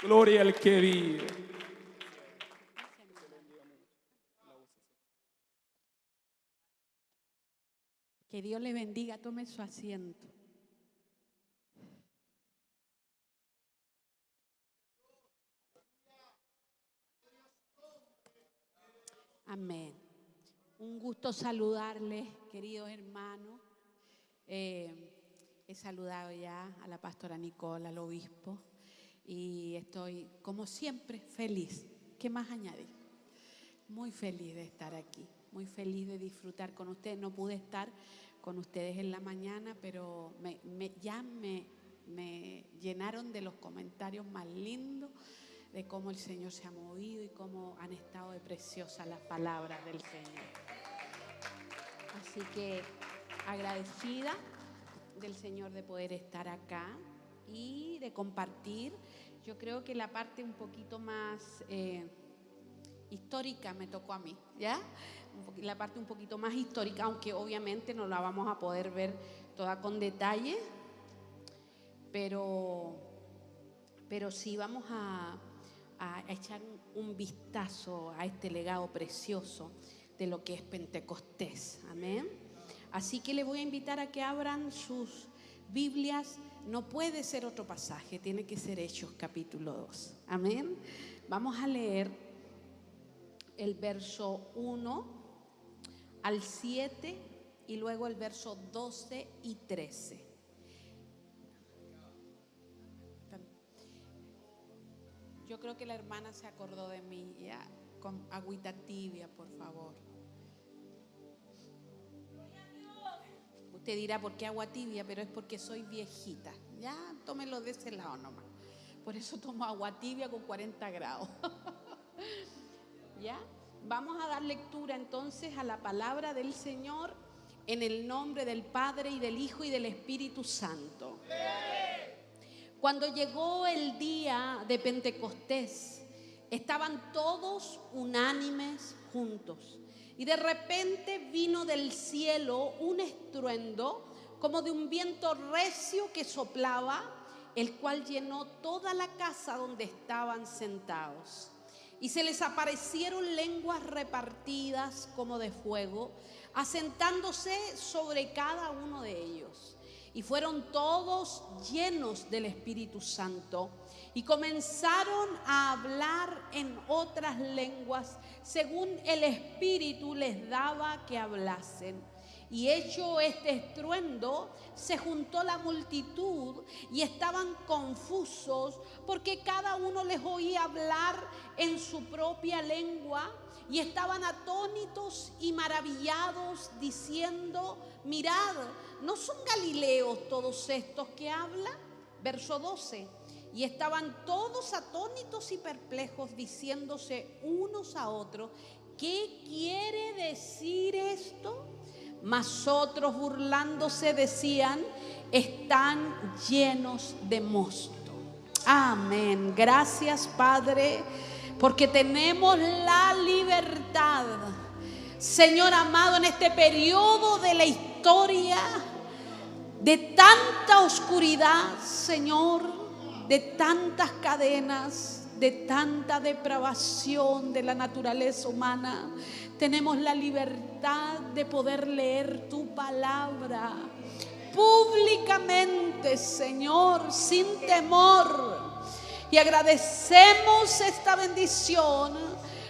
Gloria al que vive. Que Dios le bendiga, tome su asiento. Amén. Un gusto saludarles, queridos hermanos. He saludado ya a la pastora Nicole, al obispo, y estoy, como siempre, feliz. ¿Qué más añadir? Muy feliz de estar aquí, muy feliz de disfrutar con ustedes. No pude estar con ustedes en la mañana, pero ya me llenaron de los comentarios más lindos de cómo el Señor se ha movido y cómo han estado de preciosas las palabras del Señor. Así que agradecida del Señor de poder estar acá y de compartir. Yo creo que la parte un poquito más histórica me tocó a mí, ¿ya? La parte un poquito más histórica, aunque obviamente no la vamos a poder ver toda con detalle, pero sí vamos a echar un vistazo a este legado precioso de lo que es Pentecostés. Amén. Así que le voy a invitar a que abran sus Biblias. No puede ser otro pasaje, tiene que ser Hechos capítulo 2. Amén. Vamos a leer el verso 1 al 7 y luego el verso 12 y 13. Yo creo que la hermana se acordó de mí, ya, con agüita tibia, por favor. Usted dirá, ¿por qué agua tibia? Pero es porque soy viejita. Ya, tómelo de ese lado nomás. Por eso tomo agua tibia con 40 grados. ¿Ya? Vamos a dar lectura entonces a la palabra del Señor en el nombre del Padre y del Hijo y del Espíritu Santo. Cuando llegó el día de Pentecostés, estaban todos unánimes juntos. Y de repente vino del cielo un estruendo como de un viento recio que soplaba, el cual llenó toda la casa donde estaban sentados. Y se les aparecieron lenguas repartidas como de fuego, asentándose sobre cada uno de ellos. Y fueron todos llenos del Espíritu Santo y comenzaron a hablar en otras lenguas según el Espíritu les daba que hablasen. Y hecho este estruendo, se juntó la multitud y estaban confusos porque cada uno les oía hablar en su propia lengua. Y estaban atónitos y maravillados, diciendo: mirad, ¿no son galileos todos estos que hablan? Verso 12. Y estaban todos atónitos y perplejos, diciéndose unos a otros: ¿qué quiere decir esto? Mas otros, burlándose, decían: están llenos de mosto. Amén. Gracias, Padre, porque tenemos la libertad, Señor amado, en este periodo de la historia de tanta oscuridad, Señor, de tantas cadenas, de tanta depravación de la naturaleza humana. Tenemos la libertad de poder leer tu palabra públicamente, Señor, sin temor. Y agradecemos esta bendición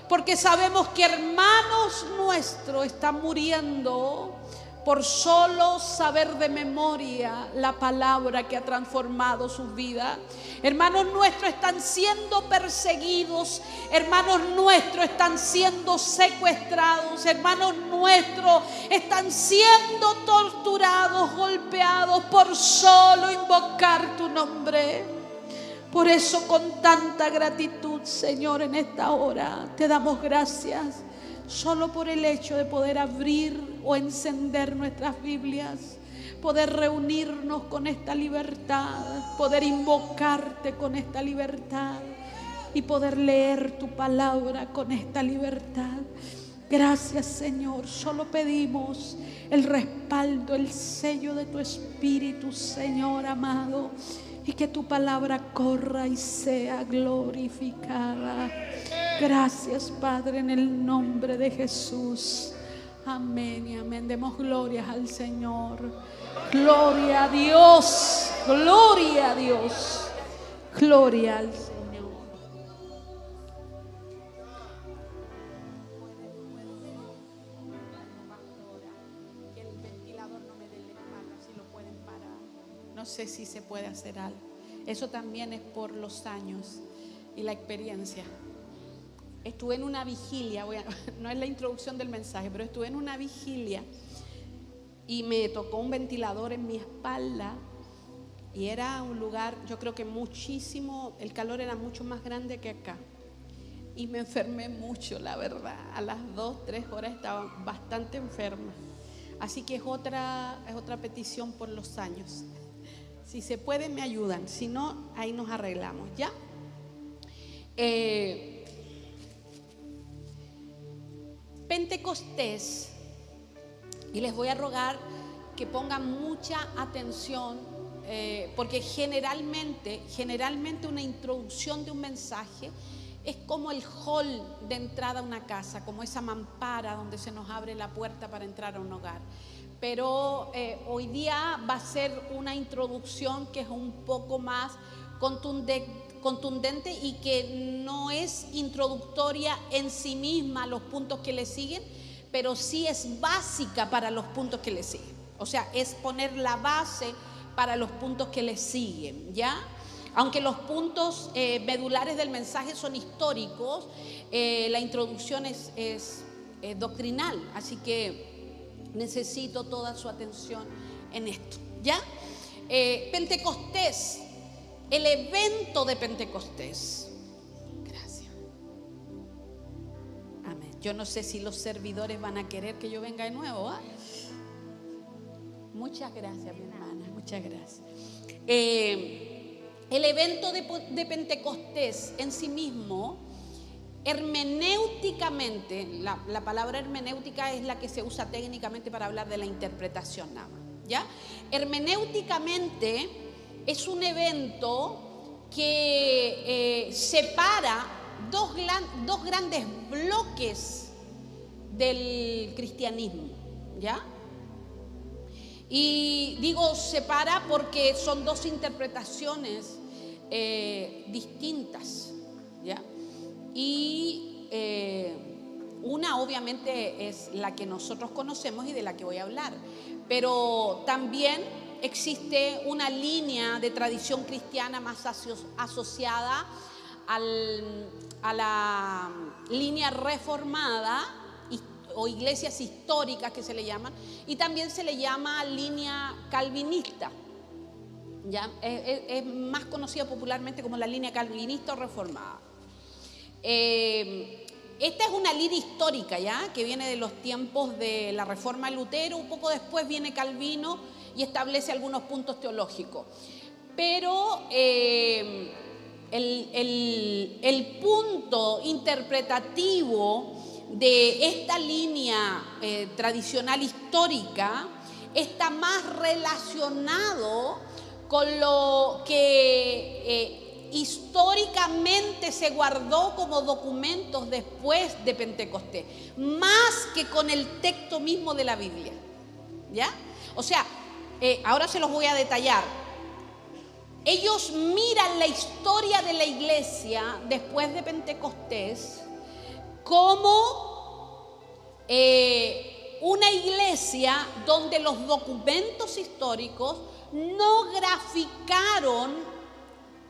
porque sabemos que hermanos nuestros están muriendo por solo saber de memoria la palabra que ha transformado sus vidas. Hermanos nuestros están siendo perseguidos, hermanos nuestros están siendo secuestrados, hermanos nuestros están siendo torturados, golpeados por solo invocar tu nombre. Por eso, con tanta gratitud, Señor, en esta hora te damos gracias solo por el hecho de poder abrir o encender nuestras Biblias, poder reunirnos con esta libertad, poder invocarte con esta libertad y poder leer tu palabra con esta libertad. Gracias, Señor. Solo pedimos el respaldo, el sello de tu Espíritu, Señor amado, y que tu palabra corra y sea glorificada. Gracias, Padre, en el nombre de Jesús. Amén y amén. Demos glorias al Señor. Gloria a Dios. Gloria a Dios. Gloria al Señor. Que el ventilador no me dé la espalda, si lo pueden parar. No sé si se puede hacer algo. Eso también es por los años y la experiencia. Estuve en una vigilia, no es la introducción del mensaje, pero estuve en una vigilia y me tocó un ventilador en mi espalda y era un lugar, yo creo que muchísimo, el calor era mucho más grande que acá y me enfermé mucho, la verdad. A las 2-3 horas estaba bastante enferma, así que es otra petición por los años. Si se puede me ayudan, si no ahí nos arreglamos, ¿ya? Pentecostés, y les voy a rogar que pongan mucha atención, porque generalmente una introducción de un mensaje es como el hall de entrada a una casa, como esa mampara donde se nos abre la puerta para entrar a un hogar. Pero hoy día va a ser una introducción que es un poco más contundente y que no es introductoria en sí misma a los puntos que le siguen, pero sí es básica para los puntos que le siguen. O sea, es poner la base para los puntos que le siguen, ¿ya? Aunque los puntos medulares del mensaje son históricos, la introducción es doctrinal, así que necesito toda su atención en esto, ¿ya? Pentecostés, el evento de Pentecostés. Gracias. Amén. Yo no sé si los servidores van a querer que yo venga de nuevo, ¿eh? Muchas gracias, mi hermana, muchas gracias. El evento de Pentecostés en sí mismo, hermenéuticamente, la palabra hermenéutica es la que se usa técnicamente para hablar de la interpretación nada más, ¿ya? Hermenéuticamente es un evento que separa dos grandes bloques del cristianismo, ¿ya? Y digo separa porque son dos interpretaciones distintas, ¿ya? Y una obviamente es la que nosotros conocemos y de la que voy a hablar, pero también existe una línea de tradición cristiana más asociada a la línea reformada o iglesias históricas que se le llaman, y también se le llama línea calvinista, ¿ya? Es más conocida popularmente como la línea calvinista o reformada. Esta es una línea histórica, ¿ya? Que viene de los tiempos de la Reforma de Lutero. Un poco después viene Calvino y establece algunos puntos teológicos, pero el punto interpretativo de esta línea tradicional histórica está más relacionado con lo que históricamente se guardó como documentos después de Pentecostés, más que con el texto mismo de la Biblia, ¿ya? O sea, ahora se los voy a detallar. Ellos miran la historia de la iglesia después de Pentecostés como una iglesia donde los documentos históricos no graficaron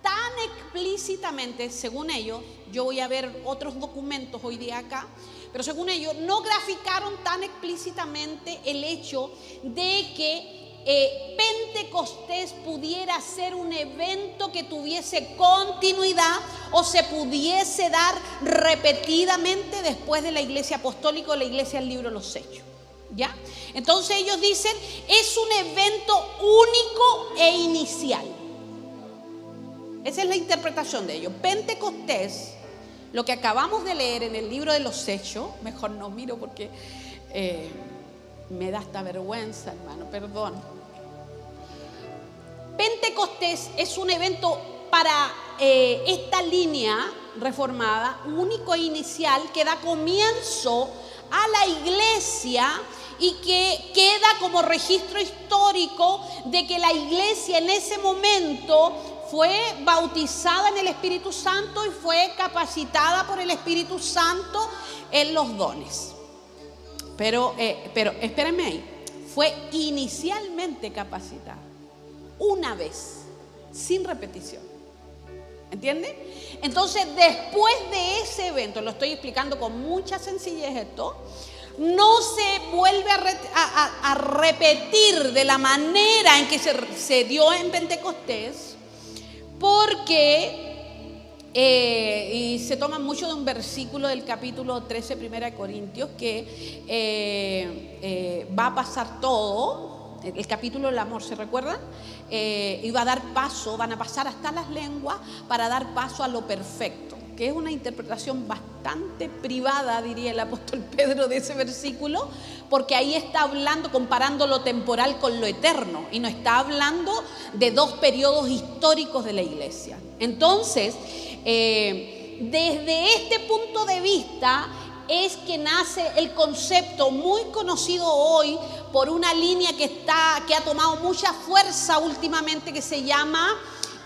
tan explícitamente, según ellos, yo voy a ver otros documentos hoy día acá, pero según ellos no graficaron tan explícitamente el hecho de que Pentecostés pudiera ser un evento que tuviese continuidad o se pudiese dar repetidamente después de la iglesia apostólica o la iglesia del libro de los Hechos, ¿ya? Entonces ellos dicen, es un evento único e inicial. Esa es la interpretación de ellos. Pentecostés lo que acabamos de leer en el libro de los Hechos, mejor no miro porque me da hasta vergüenza, hermano, perdón. Pentecostés es un evento para esta línea reformada, único e inicial, que da comienzo a la iglesia y que queda como registro histórico de que la iglesia en ese momento fue bautizada en el Espíritu Santo y fue capacitada por el Espíritu Santo en los dones. Pero espérenme ahí, fue inicialmente capacitada una vez, sin repetición. ¿Entiende? Entonces, después de ese evento, lo estoy explicando con mucha sencillez esto, no se vuelve a repetir de la manera en que se dio en Pentecostés, porque y se toma mucho de un versículo del capítulo 13, 1 Corintios, que va a pasar todo. El capítulo del amor, ¿se recuerdan? Y va a dar paso, van a pasar hasta las lenguas para dar paso a lo perfecto, que es una interpretación bastante privada, diría el apóstol Pedro, de ese versículo, porque ahí está hablando, comparando lo temporal con lo eterno, y no está hablando de dos periodos históricos de la iglesia. Entonces, desde este punto de vista es que nace el concepto muy conocido hoy por una línea que ha tomado mucha fuerza últimamente, que se llama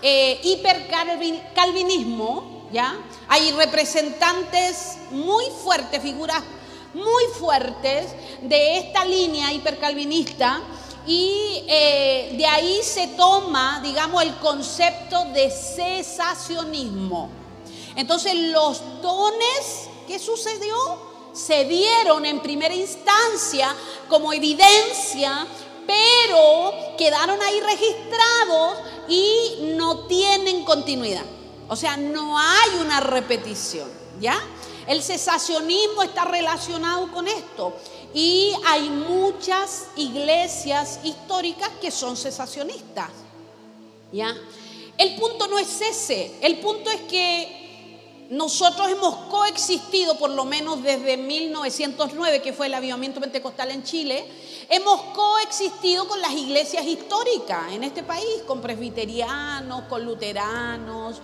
hipercalvinismo, ¿ya? Hay representantes muy fuertes, figuras muy fuertes de esta línea hipercalvinista, y de ahí se toma, digamos, el concepto de cesacionismo. Entonces, los dones, ¿qué sucedió? Se dieron en primera instancia como evidencia, pero quedaron ahí registrados y no tienen continuidad. O sea, no hay una repetición, ¿ya? El cesacionismo está relacionado con esto, y hay muchas iglesias históricas que son cesacionistas, ¿ya? El punto no es ese, el punto es que nosotros hemos coexistido, por lo menos desde 1909, que fue el avivamiento pentecostal en Chile, hemos coexistido con las iglesias históricas en este país, con presbiterianos, con luteranos,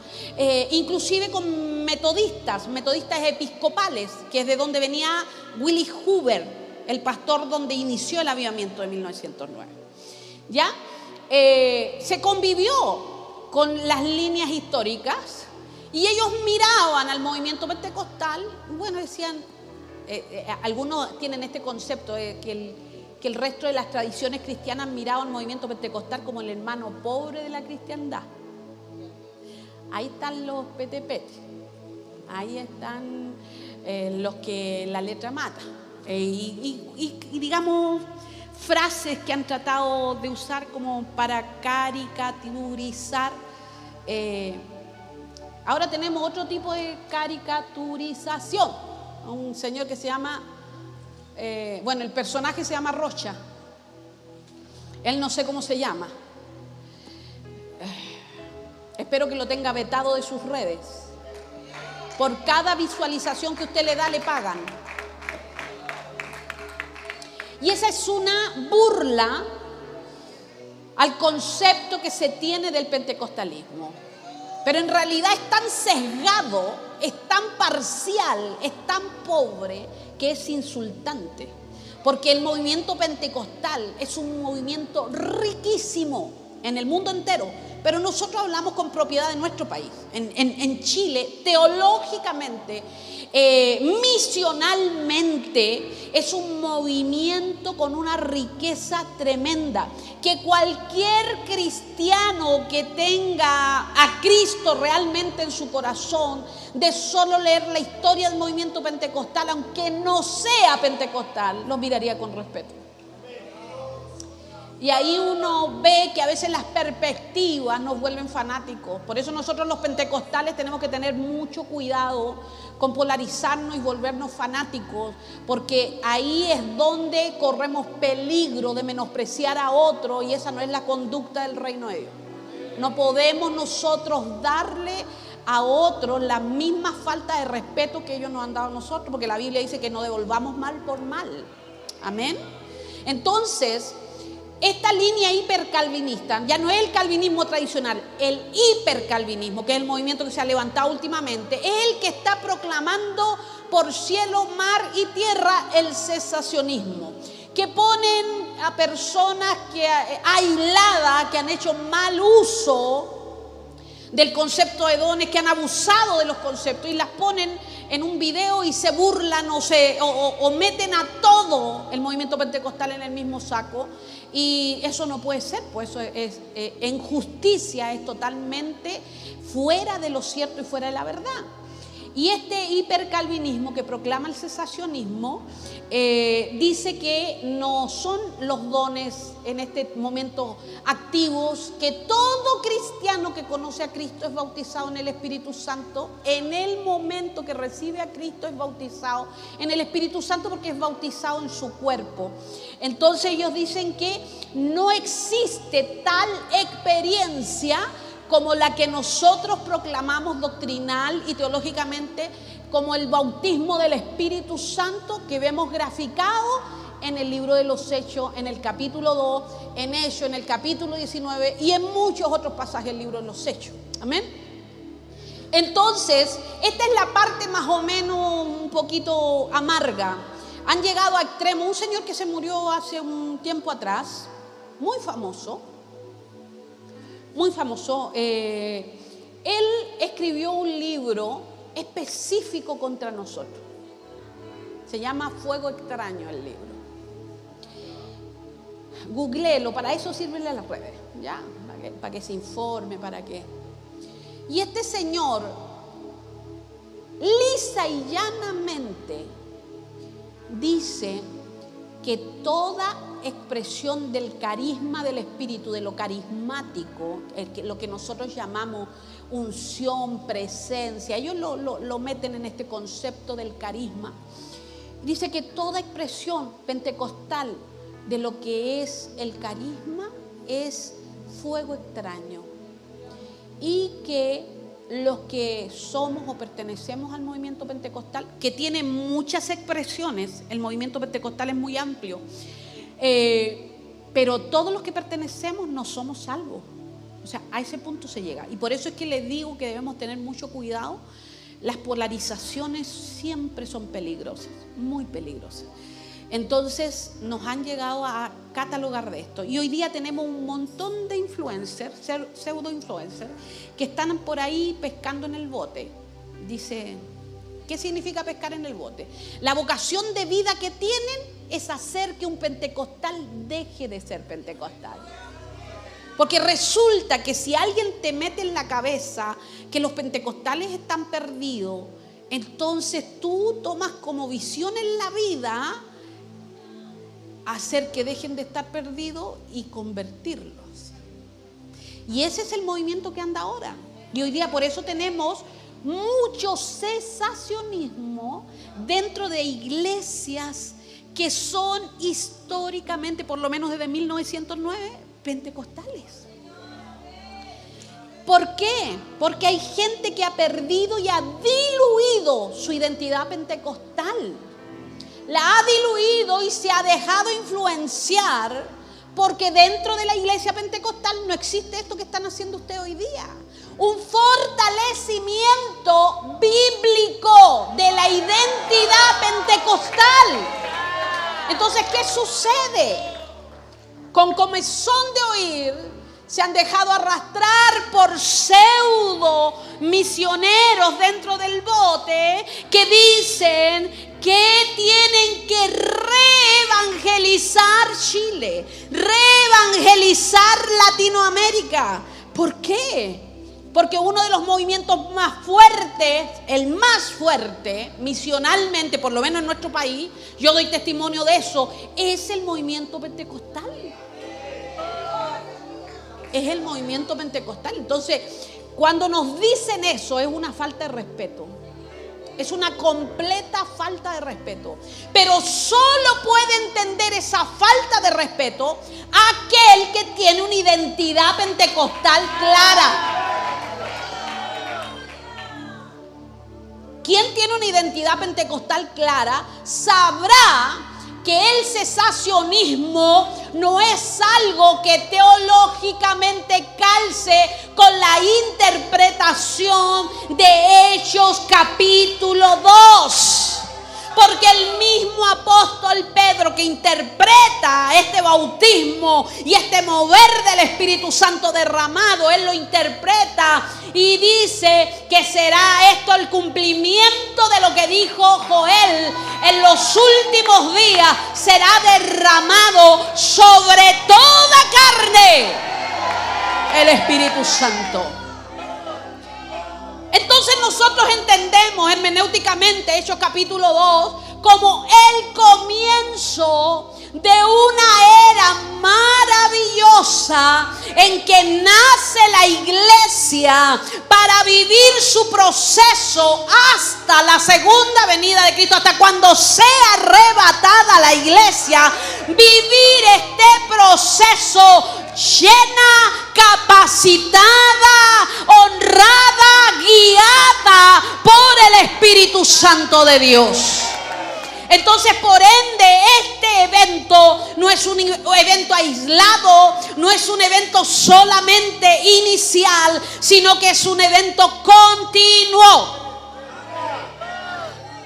inclusive con metodistas episcopales, que es de donde venía Willie Hoover, el pastor donde inició el avivamiento de 1909. ¿Ya? Se convivió con las líneas históricas, y ellos miraban al movimiento pentecostal. Bueno, decían, algunos tienen este concepto de que el resto de las tradiciones cristianas miraban al movimiento pentecostal como el hermano pobre de la cristiandad. Ahí están los petepete, ahí están los que la letra mata, y digamos frases que han tratado de usar como para caricaturizar. Ahora tenemos otro tipo de caricaturización. Un señor que se llama, el personaje se llama Rocha. Él no sé cómo se llama. Espero que lo tenga vetado de sus redes. Por cada visualización que usted le da, le pagan. Y esa es una burla al concepto que se tiene del pentecostalismo. Pero en realidad es tan sesgado, es tan parcial, es tan pobre, que es insultante. Porque el movimiento pentecostal es un movimiento riquísimo en el mundo entero, pero nosotros hablamos con propiedad de nuestro país. En Chile, teológicamente, misionalmente, es un movimiento con una riqueza tremenda, que cualquier cristiano que tenga a Cristo realmente en su corazón, de solo leer la historia del movimiento pentecostal, aunque no sea pentecostal, lo miraría con respeto. Y ahí uno ve que a veces las perspectivas nos vuelven fanáticos. Por eso nosotros los pentecostales tenemos que tener mucho cuidado con polarizarnos y volvernos fanáticos, porque ahí es donde corremos peligro de menospreciar a otro, y esa no es la conducta del reino de Dios. No podemos nosotros darle a otros la misma falta de respeto que ellos nos han dado a nosotros, porque la Biblia dice que no devolvamos mal por mal. Amén. Entonces, esta línea hipercalvinista ya no es el calvinismo tradicional, el hipercalvinismo, que es el movimiento que se ha levantado últimamente, es el que está proclamando por cielo, mar y tierra el cesacionismo, que ponen a personas aisladas, que han hecho mal uso del concepto de dones, que han abusado de los conceptos y las ponen en un video y se burlan o meten a todo el movimiento pentecostal en el mismo saco, y eso no puede ser, pues eso es injusticia, es totalmente fuera de lo cierto y fuera de la verdad. Y este hipercalvinismo que proclama el cesacionismo dice que no son los dones en este momento activos, que todo cristiano que conoce a Cristo es bautizado en el Espíritu Santo. En el momento que recibe a Cristo es bautizado en el Espíritu Santo, porque es bautizado en su cuerpo. Entonces ellos dicen que no existe tal experiencia como la que nosotros proclamamos doctrinal y teológicamente como el bautismo del Espíritu Santo, que vemos graficado en el libro de los Hechos, en el capítulo 2, en Hechos, en el capítulo 19 y en muchos otros pasajes del libro de los Hechos. Amén. Entonces, esta es la parte más o menos un poquito amarga. Han llegado a extremos. Un señor que se murió hace un tiempo atrás, muy famoso, él escribió un libro específico contra nosotros. Se llama Fuego Extraño el libro. Googléelo, para eso sirven las redes, ¿ya? Para que se informe, para que... Y este señor, lisa y llanamente, dice que toda expresión del carisma del Espíritu, de lo carismático, lo que nosotros llamamos unción, presencia, ellos lo meten en este concepto del carisma. Dice que toda expresión pentecostal de lo que es el carisma es fuego extraño, y que los que somos o pertenecemos al movimiento pentecostal, que tiene muchas expresiones, el movimiento pentecostal es muy amplio, pero todos los que pertenecemos no somos salvos. O sea, a ese punto se llega. Y por eso es que les digo que debemos tener mucho cuidado. Las polarizaciones siempre son peligrosas, muy peligrosas. Entonces nos han llegado a catalogar de esto. Y hoy día tenemos un montón de influencers, pseudo-influencers, que están por ahí pescando en el bote. Dice, ¿qué significa pescar en el bote? La vocación de vida que tienen es hacer que un pentecostal deje de ser pentecostal. Porque resulta que si alguien te mete en la cabeza que los pentecostales están perdidos, entonces tú tomas como visión en la vida hacer que dejen de estar perdidos y convertirlos. Y ese es el movimiento que anda ahora. Y hoy día por eso tenemos mucho cesacionismo dentro de iglesias que son históricamente, por lo menos desde 1909, pentecostales. ¿Por qué? Porque hay gente que ha perdido y ha diluido su identidad pentecostal. La ha diluido y se ha dejado influenciar, porque dentro de la iglesia pentecostal no existe esto que están haciendo ustedes hoy día. Un fortalecimiento bíblico de la identidad pentecostal. Entonces, ¿qué sucede? Con comezón de oír, se han dejado arrastrar por pseudo misioneros dentro del bote que dicen que tienen que reevangelizar Chile, reevangelizar Latinoamérica. ¿Por qué? Porque uno de los movimientos más fuertes, el más fuerte, misionalmente, por lo menos en nuestro país, yo doy testimonio de eso, es el movimiento pentecostal. Es el movimiento pentecostal. Entonces, cuando nos dicen eso, es una falta de respeto. Es una completa falta de respeto. Pero solo puede entender esa falta de respeto aquel que tiene una identidad pentecostal clara. quien tiene una identidad pentecostal clara, sabrá que el cesacionismo no es algo que teológicamente calce con la interpretación de Hechos capítulo 2. Porque el mismo apóstol Pedro, que interpreta este bautismo y este mover del Espíritu Santo derramado, él lo interpreta y dice que será esto el cumplimiento de lo que dijo Joel: en los últimos días será derramado sobre toda carne el Espíritu Santo. Entonces nosotros entendemos hermenéuticamente Hechos capítulo 2 como el comienzo de una era maravillosa en que nace la iglesia para vivir su proceso hasta la segunda venida de Cristo, hasta cuando sea arrebatada la iglesia. Vivir este proceso llena, capacitada, honrada, guiada por el Espíritu Santo de Dios. Entonces, por ende, este evento no es un evento aislado, no es un evento solamente inicial, sino que es un evento continuo.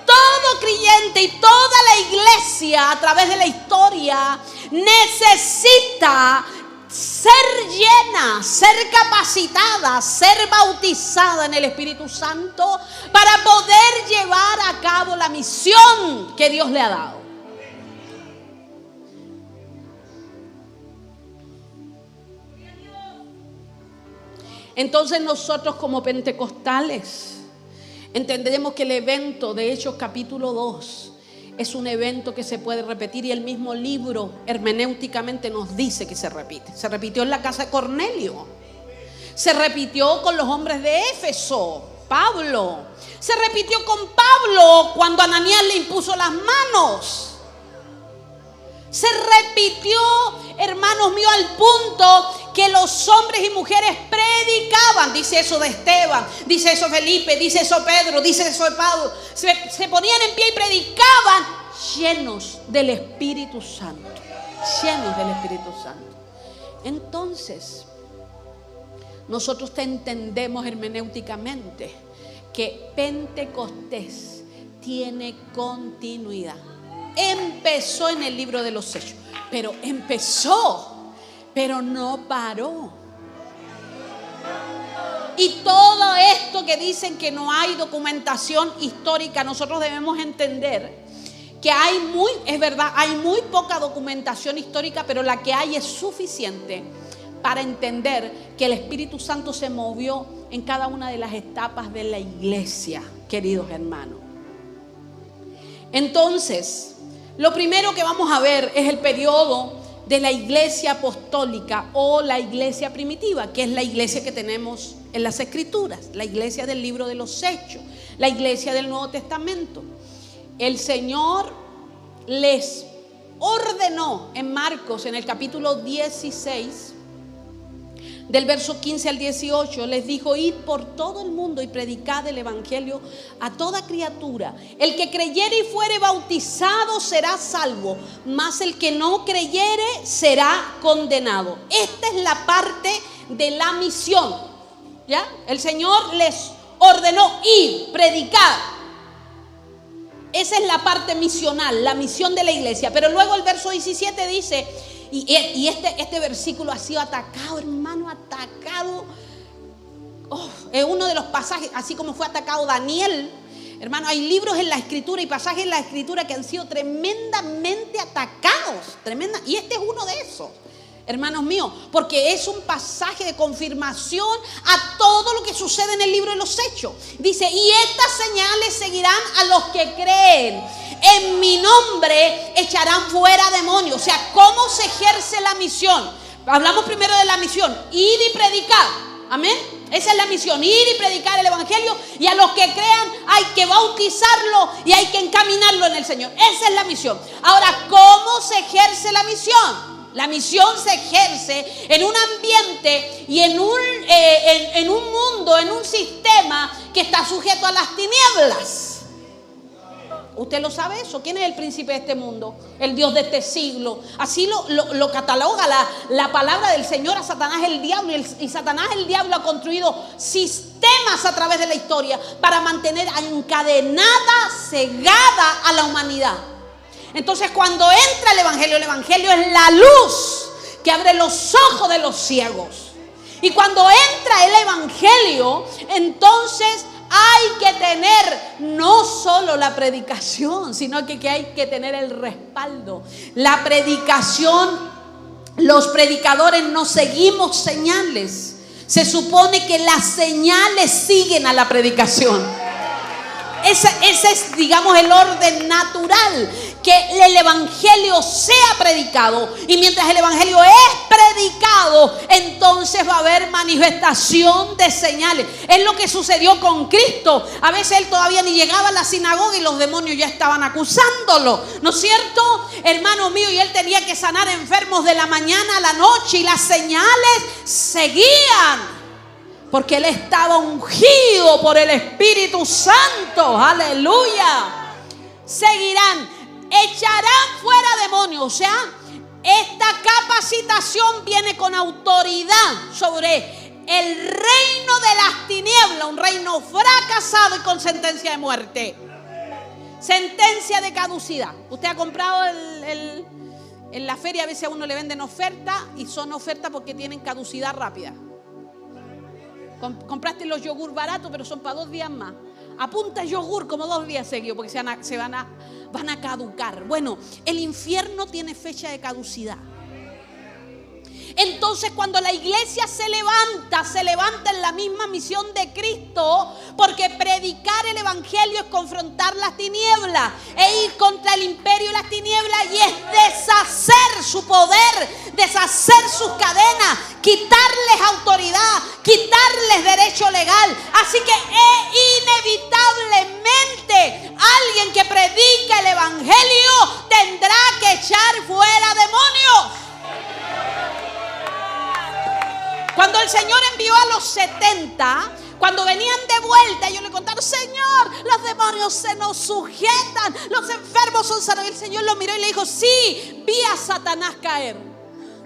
Todo creyente y toda la iglesia a través de la historia necesita ser llena, ser capacitada, ser bautizada en el Espíritu Santo para poder llevar a cabo la misión que Dios le ha dado. Entonces nosotros como pentecostales entendemos que el evento de Hechos capítulo 2 es un evento que se puede repetir, y el mismo libro hermenéuticamente nos dice que se repite. Se repitió en la casa de Cornelio, se repitió con los hombres de Éfeso, Pablo, se repitió con Pablo cuando Ananías le impuso las manos. Se repitió, hermanos míos, al punto que los hombres y mujeres predicaban. Dice eso de Esteban, dice eso Felipe, dice eso Pedro, dice eso de Pablo. Se ponían en pie y predicaban llenos del Espíritu Santo. Llenos del Espíritu Santo. Entonces, nosotros te entendemos hermenéuticamente que Pentecostés tiene continuidad. Empezó en el libro de los Hechos, pero no paró. Y todo esto que dicen que no hay documentación histórica, nosotros debemos entender que es verdad, hay muy poca documentación histórica, pero la que hay es suficiente para entender que el Espíritu Santo se movió en cada una de las etapas de la iglesia, queridos hermanos. Entonces, lo primero que vamos a ver es el periodo de la iglesia apostólica o la iglesia primitiva, que es la iglesia que tenemos en las Escrituras, la iglesia del libro de los Hechos, la iglesia del Nuevo Testamento. El Señor les ordenó en Marcos, en el capítulo 16, del verso 15 al 18, les dijo: id por todo el mundo y predicad el evangelio a toda criatura. El que creyere y fuere bautizado será salvo, mas el que no creyere será condenado. Esta es la parte de la misión, ¿ya? El Señor les ordenó ir, predicar. Esa es la parte misional, la misión de la iglesia. Pero luego el verso 17 dice, y este versículo ha sido atacado, hermano, atacado. Es uno de los pasajes, así como fue atacado Daniel. Hermano, hay libros en la Escritura y pasajes en la Escritura que han sido tremendamente atacados. Y este es uno de esos, hermanos míos, porque es un pasaje de confirmación a todo lo que sucede en el libro de los Hechos. Dice: y estas señales seguirán a los que creen. En mi nombre echarán fuera demonios. O sea, ¿cómo se ejerce la misión? Hablamos primero de la misión: ir y predicar. Amén. Esa es la misión: ir y predicar el evangelio, y a los que crean hay que bautizarlo y hay que encaminarlo en el Señor. Esa es la misión. Ahora, ¿cómo se ejerce la misión? La misión se ejerce en un ambiente y en un mundo, en un sistema que está sujeto a las tinieblas. ¿Usted lo sabe eso? ¿Quién es el príncipe de este mundo? El Dios de este siglo. Así lo cataloga la palabra del Señor a Satanás, el diablo. Y Satanás, el diablo, ha construido sistemas a través de la historia para mantener encadenada, cegada a la humanidad. Entonces, cuando entra el Evangelio es la luz que abre los ojos de los ciegos. Y cuando entra el Evangelio, entonces hay que tener no solo la predicación, sino que hay que tener el respaldo. La predicación, los predicadores no seguimos señales. Se supone que las señales siguen a la predicación. Ese es, digamos, el orden natural. Que el Evangelio sea predicado. Y mientras el Evangelio es predicado, entonces va a haber manifestación de señales. Es lo que sucedió con Cristo. A veces Él todavía ni llegaba a la sinagoga y los demonios ya estaban acusándolo, ¿no es cierto, hermano mío? Y Él tenía que sanar enfermos de la mañana a la noche. Y las señales seguían, porque Él estaba ungido por el Espíritu Santo. Aleluya. Seguirán. Echarán fuera demonios. O sea, esta capacitación viene con autoridad sobre el reino de las tinieblas. Un reino fracasado y con sentencia de muerte. Sentencia de caducidad. Usted ha comprado en la feria, a veces a uno le venden oferta, y son ofertas porque tienen caducidad rápida. Compraste los yogur baratos, pero son para 2 días más. Apunta yogur como 2 días seguidos, porque van a caducar. Bueno, el infierno tiene fecha de caducidad. Entonces, cuando la iglesia se levanta en la misma misión de Cristo, porque predicar el Evangelio es confrontar las tinieblas e ir contra el imperio de las tinieblas, y es deshacer su poder, deshacer sus cadenas, quitarles autoridad, quitarles derecho legal. Así que inevitablemente alguien que predica el Evangelio tendrá que echar fuera demonios. Cuando el Señor envió a los 70, cuando venían de vuelta, ellos le contaron: Señor, los demonios se nos sujetan, los enfermos son sanados. Y el Señor los miró y le dijo: sí, vi a Satanás caer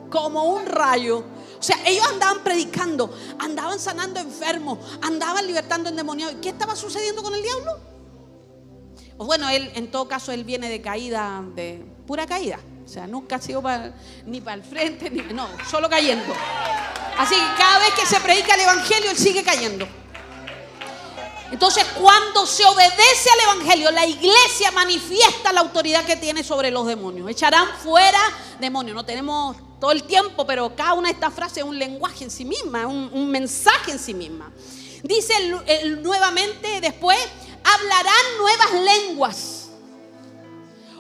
como un rayo. O sea, ellos andaban predicando, andaban sanando enfermos, andaban libertando endemoniados. ¿Qué estaba sucediendo con el diablo? Bueno, él, en todo caso, él viene de caída, de pura caída. O sea, nunca ha sido ni para el frente, no, solo cayendo. Así que cada vez que se predica el Evangelio, él sigue cayendo. Entonces, cuando se obedece al Evangelio, la iglesia manifiesta la autoridad que tiene sobre los demonios. Echarán fuera demonios. No tenemos todo el tiempo, pero cada una de estas frases es un lenguaje en sí misma, un mensaje en sí misma. Dice nuevamente después: hablarán nuevas lenguas.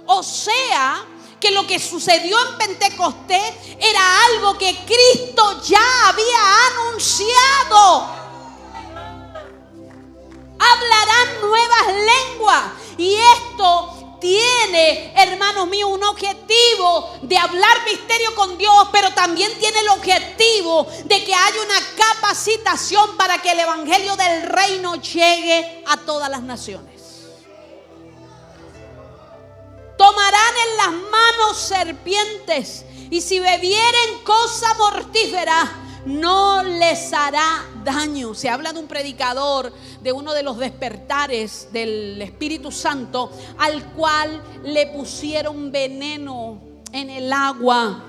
O sea, que lo que sucedió en Pentecostés era algo que Cristo ya había anunciado. Hablarán nuevas lenguas. Y esto tiene, hermanos míos, un objetivo de hablar misterio con Dios, pero también tiene el objetivo de que haya una capacitación para que el evangelio del reino llegue a todas las naciones. Tomarán en las manos serpientes, y si bebieren cosa mortífera, no les hará daño. Se habla de un predicador, de uno de los despertares del Espíritu Santo, al cual le pusieron veneno en el agua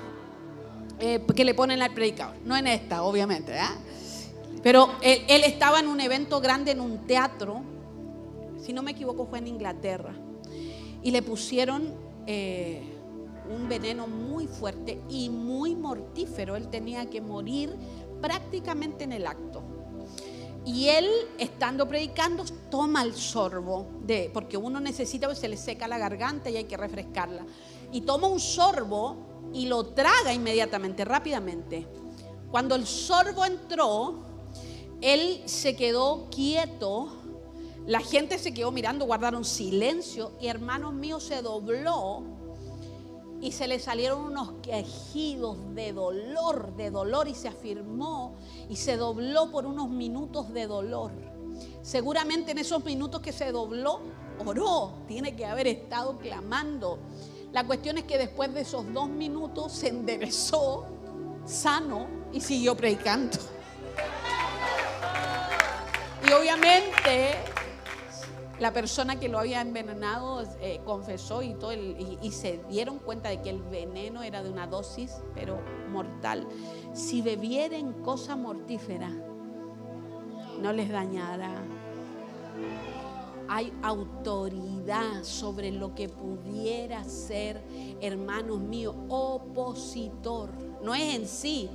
que le ponen al predicador. No en esta, obviamente, ¿verdad? Pero él estaba en un evento grande en un teatro, si no me equivoco fue en Inglaterra, y le pusieron un veneno muy fuerte y muy mortífero. Él tenía que morir prácticamente en el acto. Y él, estando predicando, toma el sorbo, porque uno necesita, pues se le seca la garganta y hay que refrescarla. Y toma un sorbo y lo traga inmediatamente, rápidamente. Cuando el sorbo entró, él se quedó quieto. La gente se quedó mirando, guardaron silencio, y hermanos míos, se dobló y se le salieron unos quejidos de dolor, y se afirmó y se dobló por unos minutos de dolor. Seguramente en esos minutos que se dobló, oró, tiene que haber estado clamando. La cuestión es que después de esos 2 minutos se enderezó, sano, y siguió predicando. Y obviamente la persona que lo había envenenado confesó y todo, y se dieron cuenta de que el veneno era de una dosis, pero mortal. Si bebieren cosa mortífera, no les dañará. Hay autoridad sobre lo que pudiera ser, hermanos míos, opositor. No es en sí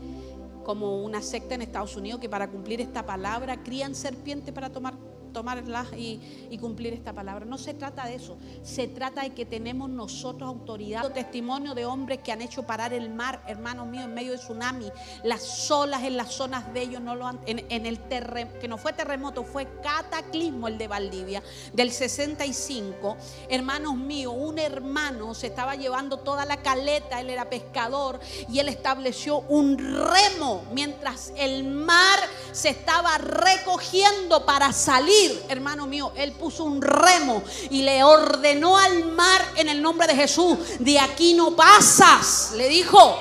como una secta en Estados Unidos que para cumplir esta palabra crían serpientes para tomarlas y cumplir esta palabra. No se trata de eso. Se trata de que tenemos nosotros autoridad. Testimonio de hombres que han hecho parar el mar, hermanos míos, en medio de tsunami. Las olas en las zonas de ellos no lo han, en el terremoto, que no fue terremoto, fue cataclismo el de Valdivia del 65. Hermanos míos, un hermano se estaba llevando toda la caleta, él era pescador y él estableció un remo mientras el mar se estaba recogiendo para salir. Hermano mío, él puso un remo y le ordenó al mar en el nombre de Jesús: de aquí no pasas, le dijo.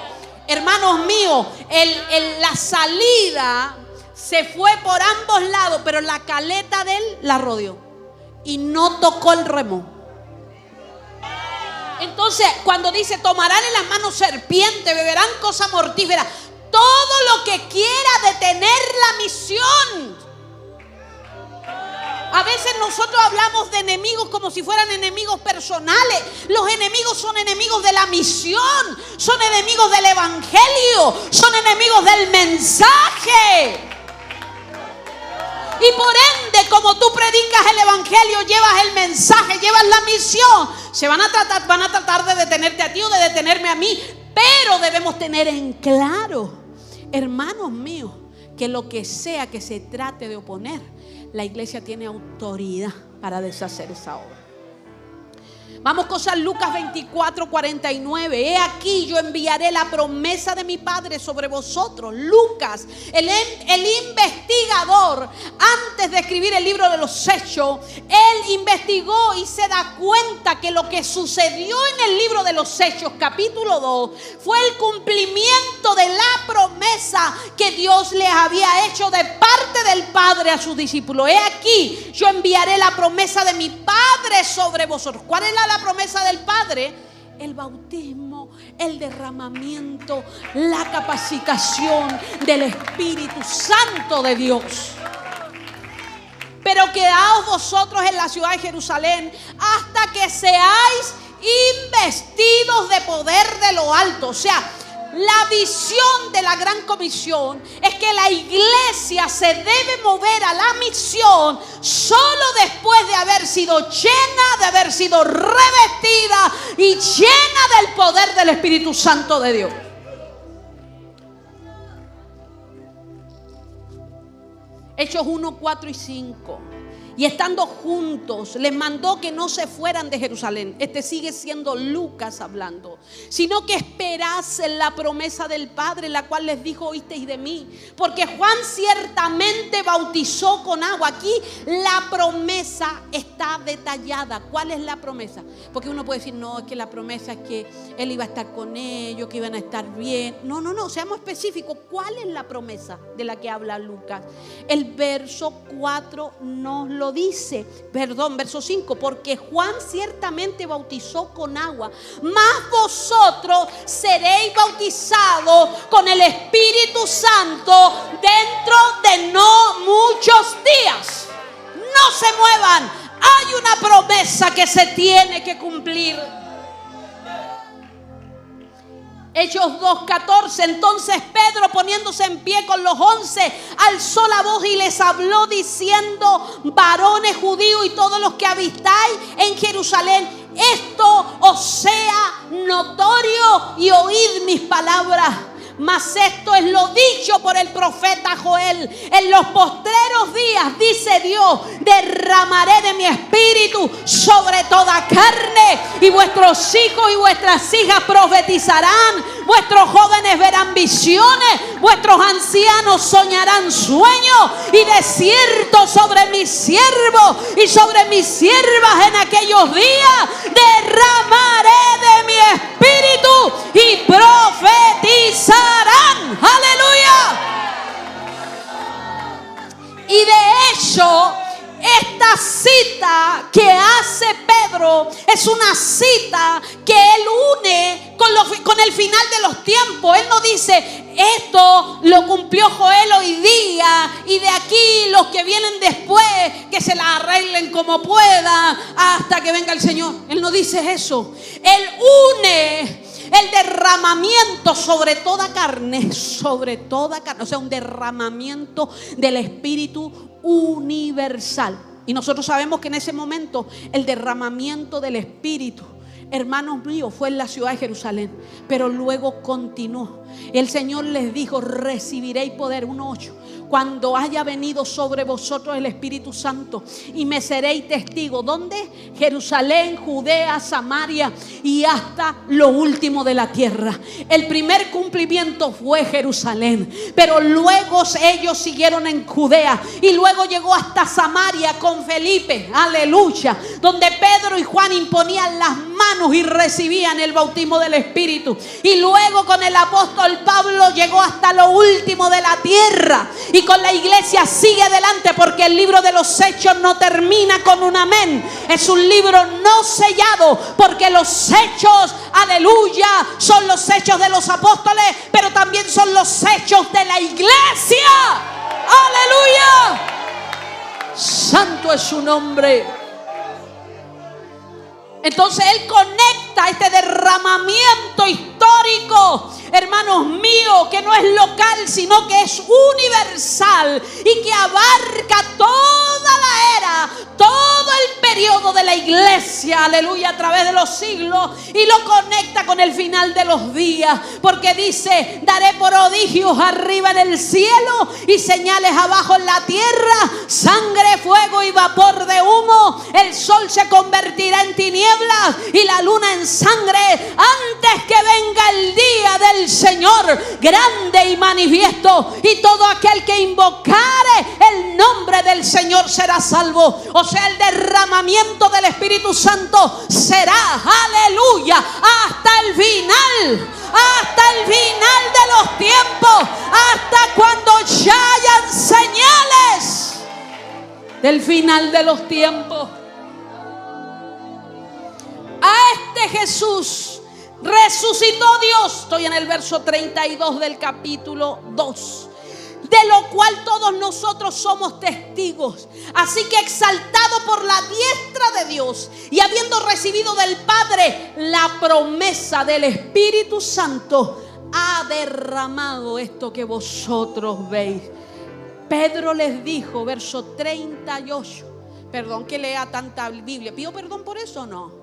Hermanos míos, la salida se fue por ambos lados, pero la caleta de él la rodeó y no tocó el remo. Entonces, cuando dice tomarán en las manos serpiente, beberán cosa mortífera, todo lo que quiera detener la misión. A veces nosotros hablamos de enemigos como si fueran enemigos personales. Los enemigos son enemigos de la misión, son enemigos del evangelio, son enemigos del mensaje. Y por ende, como tú predicas el evangelio, llevas el mensaje, llevas la misión, van a tratar de detenerte a ti o de detenerme a mí. Pero debemos tener en claro, hermanos míos, que lo que sea que se trate de oponer, la iglesia tiene autoridad para deshacer esa obra. Vamos con San Lucas 24:49. He aquí yo enviaré la promesa de mi Padre sobre vosotros. Lucas, el investigador, antes de escribir el libro de los Hechos, él investigó y se da cuenta que lo que sucedió en el libro de los Hechos, capítulo 2, fue el cumplimiento de la promesa que Dios les había hecho de parte del Padre a sus discípulos. He aquí yo enviaré la promesa de mi Padre sobre vosotros. ¿Cuál es la promesa del Padre? El bautismo, el derramamiento, la capacitación del Espíritu Santo de Dios. Pero quedaos vosotros en la ciudad de Jerusalén hasta que seáis investidos de poder de lo alto. O sea, la visión de la gran comisión es que la iglesia se debe mover a la misión solo después de haber sido llena, de haber sido revestida y llena del poder del Espíritu Santo de Dios. Hechos 1, 4 y 5. Y estando juntos, les mandó que no se fueran de Jerusalén. Este sigue siendo Lucas hablando. Sino que esperasen la promesa del Padre, la cual les dijo: oísteis de mí. Porque Juan ciertamente bautizó con agua. Aquí la promesa está detallada. ¿Cuál es la promesa? Porque uno puede decir: no, es que la promesa es que él iba a estar con ellos, que iban a estar bien. No, seamos específicos. ¿Cuál es la promesa de la que habla Lucas? El verso 4 nos lo dice, verso 5, porque Juan ciertamente bautizó con agua, mas vosotros seréis bautizados con el Espíritu Santo dentro de no muchos días. No se muevan, hay una promesa que se tiene que cumplir. Hechos 2:14. Entonces Pedro, poniéndose en pie con los 11, alzó la voz y les habló diciendo: varones judíos y todos los que habitáis en Jerusalén, esto os sea notorio y oíd mis palabras. Mas esto es lo dicho por el profeta Joel: en los postreros días, dice Dios, derramaré de mi espíritu sobre toda carne, y vuestros hijos y vuestras hijas profetizarán, vuestros jóvenes verán visiones, vuestros ancianos soñarán sueños, y de cierto sobre mis siervos y sobre mis siervas en aquellos días derramaré de mi espíritu y profetizarán. ¡Aleluya! Y de hecho, esta cita que hace Pedro es una cita que él une con el final de los tiempos. Él no dice, esto lo cumplió Joel hoy día y de aquí los que vienen después que se la arreglen como puedan hasta que venga el Señor. Él no dice eso. Él une el derramamiento sobre toda carne, o sea, un derramamiento del Espíritu universal. Y nosotros sabemos que en ese momento el derramamiento del Espíritu, hermanos míos, fue en la ciudad de Jerusalén, pero luego continuó. El Señor les dijo, recibiréis poder, 1:8, cuando haya venido sobre vosotros el Espíritu Santo, y me seréis testigos. ¿Dónde? Jerusalén, Judea, Samaria y hasta lo último de la tierra. El primer cumplimiento fue Jerusalén, pero luego ellos siguieron en Judea y luego llegó hasta Samaria con Felipe, aleluya, donde Pedro y Juan imponían las manos y recibían el bautismo del Espíritu. Y luego con el apóstol Pablo llegó hasta lo último de la tierra. Y con la iglesia sigue adelante, porque el libro de los Hechos no termina con un amén. Es un libro no sellado, porque los hechos, aleluya, son los hechos de los apóstoles, pero también son los hechos de la iglesia. Aleluya. Santo es su nombre. Entonces él conecta este derramamiento histórico, hermanos míos, que no es local, sino que es universal y que abarca toda la era, todo el periodo de la iglesia, aleluya, a través de los siglos, y lo conecta con el final de los días, porque dice, daré prodigios arriba en el cielo y señales abajo en la tierra, sangre, fuego y vapor de humo, el sol se convertirá en tinieblas y la luna en sangre antes que venga el día del Señor grande y manifiesto, y todo aquel que invocare el nombre del Señor será salvo. O sea, el derramamiento del Espíritu Santo será, aleluya, hasta el final de los tiempos, hasta cuando ya hayan señales del final de los tiempos. A este Jesús resucitó Dios. Estoy en el verso 32 del capítulo 2. De lo cual todos nosotros somos testigos. Así que exaltado por la diestra de Dios y habiendo recibido del Padre la promesa del Espíritu Santo, ha derramado esto que vosotros veis. Pedro les dijo, verso 38. Perdón que lea tanta Biblia. ¿Pido perdón por eso o no?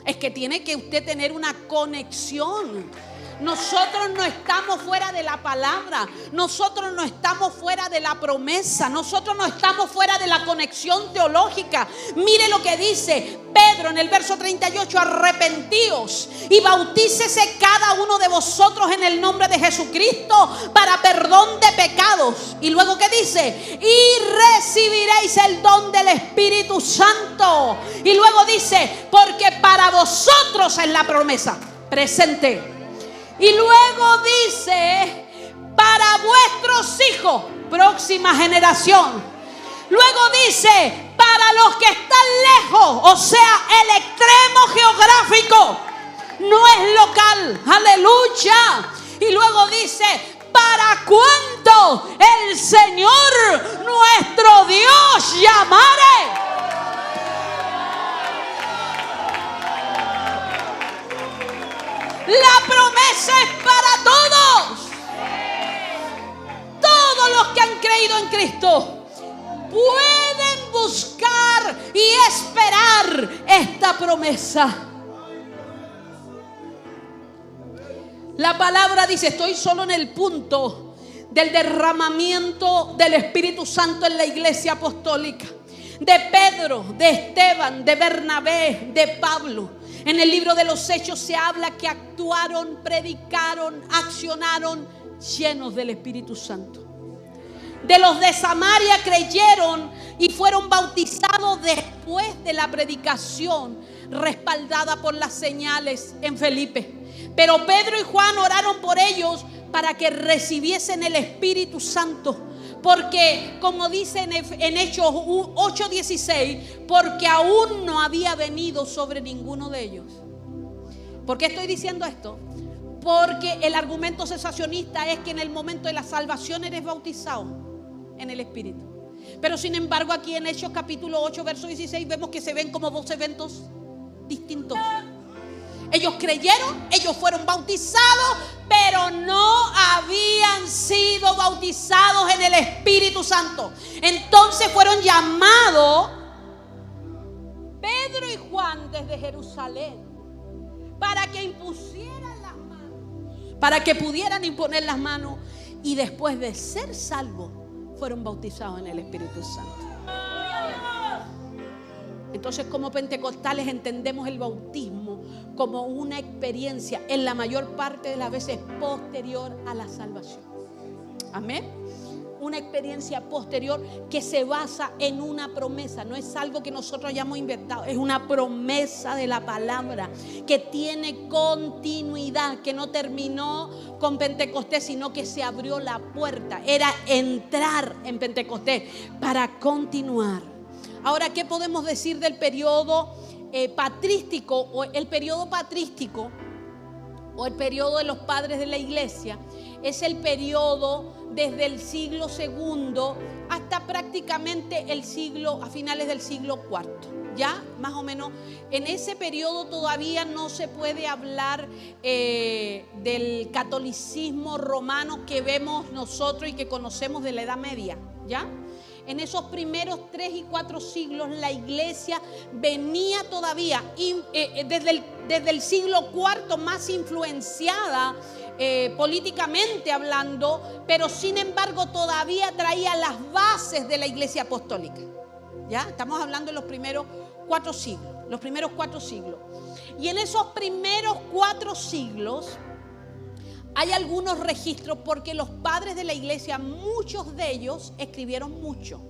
Es que tiene que usted tener una conexión. Nosotros no estamos fuera de la palabra. Nosotros no estamos fuera de la promesa. Nosotros no estamos fuera de la conexión teológica. Mire lo que dice Pedro en el verso 38. Arrepentíos y bautícese cada uno de vosotros en el nombre de Jesucristo para perdón de pecados. Y luego ¿qué dice? Y recibiréis el don del Espíritu Santo. Y luego dice, porque para vosotros es la promesa presente. Y luego dice, para vuestros hijos, próxima generación. Luego dice, para los que están lejos, o sea, el extremo geográfico, no es local, aleluya. Y luego dice, para cuanto el Señor nuestro Dios llamare. La promesa es para todos. Todos los que han creído en Cristo pueden buscar y esperar esta promesa. La palabra dice, estoy solo en el punto del derramamiento del Espíritu Santo en la iglesia apostólica. De Pedro, de Esteban, de Bernabé, de Pablo. En el libro de los Hechos se habla que actuaron, predicaron, accionaron llenos del Espíritu Santo. De los de Samaria creyeron y fueron bautizados después de la predicación, respaldada por las señales en Felipe. Pero Pedro y Juan oraron por ellos para que recibiesen el Espíritu Santo. Porque, como dice en Hechos 8:16, porque aún no había venido sobre ninguno de ellos. ¿Por qué estoy diciendo esto? Porque el argumento cesacionista es que en el momento de la salvación eres bautizado en el Espíritu. Pero sin embargo, aquí en Hechos capítulo 8, verso 16, vemos que se ven como dos eventos distintos. Ellos creyeron, ellos fueron bautizados, pero no habían sido bautizados en el Espíritu Santo. Entonces fueron llamados Pedro y Juan desde Jerusalén para que impusieran las manos, para que pudieran imponer las manos, y después de ser salvos fueron bautizados en el Espíritu Santo. Entonces, como pentecostales entendemos el bautismo como una experiencia en la mayor parte de las veces posterior a la salvación. Amén. Una experiencia posterior que se basa en una promesa. No es algo que nosotros hayamos inventado. Es una promesa de la palabra que tiene continuidad, que no terminó con Pentecostés, sino que se abrió la puerta. Era entrar en Pentecostés para continuar. Ahora, ¿qué podemos decir del periodo patrístico o el periodo patrístico o el periodo de los padres de la iglesia? Es el periodo desde el siglo II hasta prácticamente a finales del siglo IV. Ya, más o menos, en ese periodo todavía no se puede hablar del catolicismo romano que vemos nosotros y que conocemos de la Edad Media, ¿ya? En esos primeros 3 y 4 siglos la iglesia venía todavía desde el siglo IV más influenciada políticamente hablando, pero sin embargo todavía traía las bases de la iglesia apostólica. ¿Ya? Estamos hablando de los primeros 4 siglos. Y en esos primeros 4 siglos hay algunos registros porque los padres de la iglesia, muchos de ellos escribieron mucho,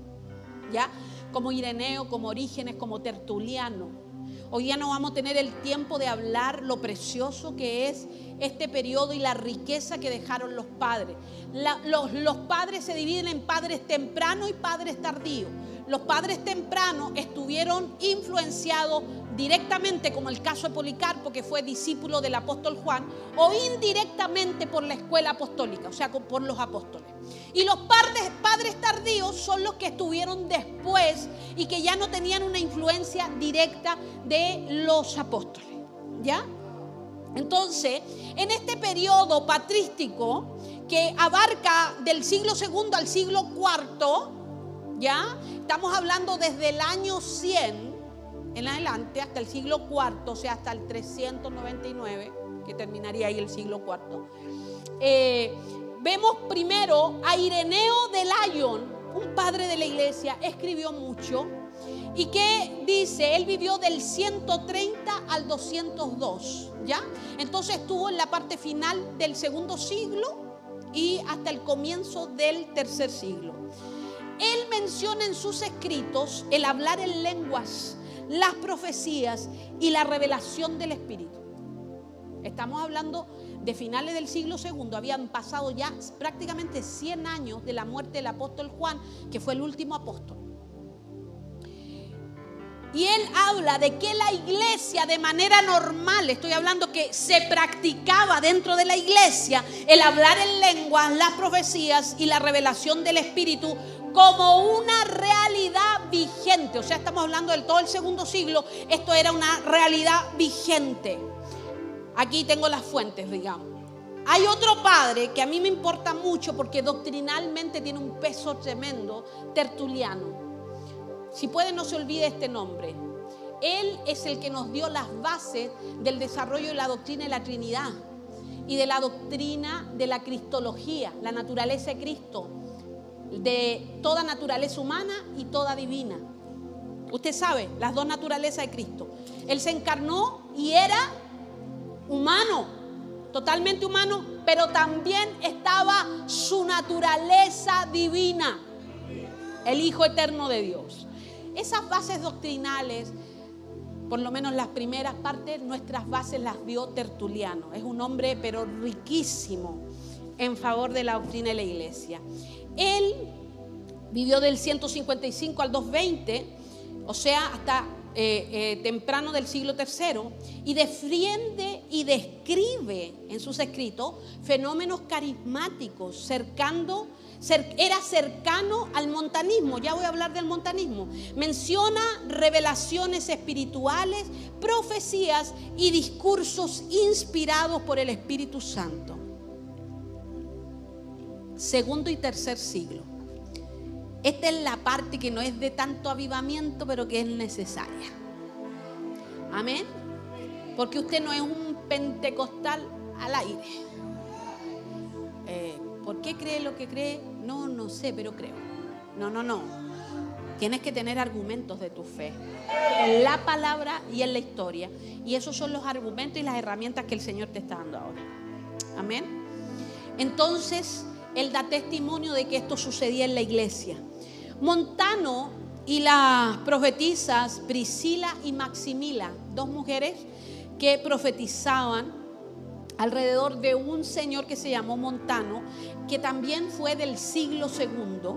¿ya? Como Ireneo, como Orígenes, como Tertuliano. Hoy día no vamos a tener el tiempo de hablar lo precioso que es este periodo y la riqueza que dejaron los padres. Los padres se dividen en padres tempranos y padres tardíos. Los padres tempranos estuvieron influenciados directamente, como el caso de Policarpo, que fue discípulo del apóstol Juan, o indirectamente por la escuela apostólica, o sea, por los apóstoles. Y los padres tardíos son los que estuvieron después y que ya no tenían una influencia directa de los apóstoles, ¿ya? Entonces, en este periodo patrístico que abarca del siglo II al siglo IV, ¿ya? Estamos hablando desde el año 100 en adelante hasta el siglo IV, o sea, hasta el 399, que terminaría ahí el siglo IV. Vemos primero a Ireneo de Lyon, un padre de la iglesia, escribió mucho. ¿Y qué dice? Él vivió del 130 al 202, ¿ya? Entonces estuvo en la parte final del segundo siglo y hasta el comienzo del tercer siglo. Él menciona en sus escritos el hablar en lenguas, las profecías y la revelación del Espíritu. Estamos hablando de finales del siglo II. Habían pasado ya prácticamente 100 años de la muerte del apóstol Juan, que fue el último apóstol. Y él habla de que la iglesia de manera normal, estoy hablando que se practicaba dentro de la iglesia el hablar en lenguas, las profecías y la revelación del Espíritu como una realidad vigente. O sea, estamos hablando de todo el segundo siglo. Esto era una realidad vigente. Aquí tengo las fuentes, digamos. Hay otro padre que a mí me importa mucho porque doctrinalmente tiene un peso tremendo, Tertuliano. Si puede, no se olvide este nombre. Él es el que nos dio las bases del desarrollo de la doctrina de la Trinidad y de la doctrina de la cristología, la naturaleza de Cristo, de toda naturaleza humana y toda divina. Usted sabe, las dos naturalezas de Cristo. Él se encarnó y era humano, totalmente humano, pero también estaba su naturaleza divina, el Hijo eterno de Dios. Esas bases doctrinales, por lo menos las primeras partes, nuestras bases las vio Tertuliano. Es un hombre pero riquísimo en favor de la doctrina de la iglesia. Él vivió del 155 al 220, o sea, hasta temprano del siglo III, y defiende y describe en sus escritos fenómenos carismáticos, era cercano al montanismo. Ya voy a hablar del montanismo. Menciona revelaciones espirituales, profecías y discursos inspirados por el Espíritu Santo. Segundo y tercer siglo. Esta es la parte que no es de tanto avivamiento, pero que es necesaria. Amén. Porque usted no es un pentecostal al aire. ¿Por qué cree lo que cree? No sé, pero creo. No. Tienes que tener argumentos de tu fe en la palabra y en la historia. Y esos son los argumentos y las herramientas que el Señor te está dando ahora. Amén. Entonces, Él da testimonio de que esto sucedía en la iglesia. Montano y las profetisas Priscila y Maximila, dos mujeres que profetizaban alrededor de un señor que se llamó Montano, que también fue del siglo II.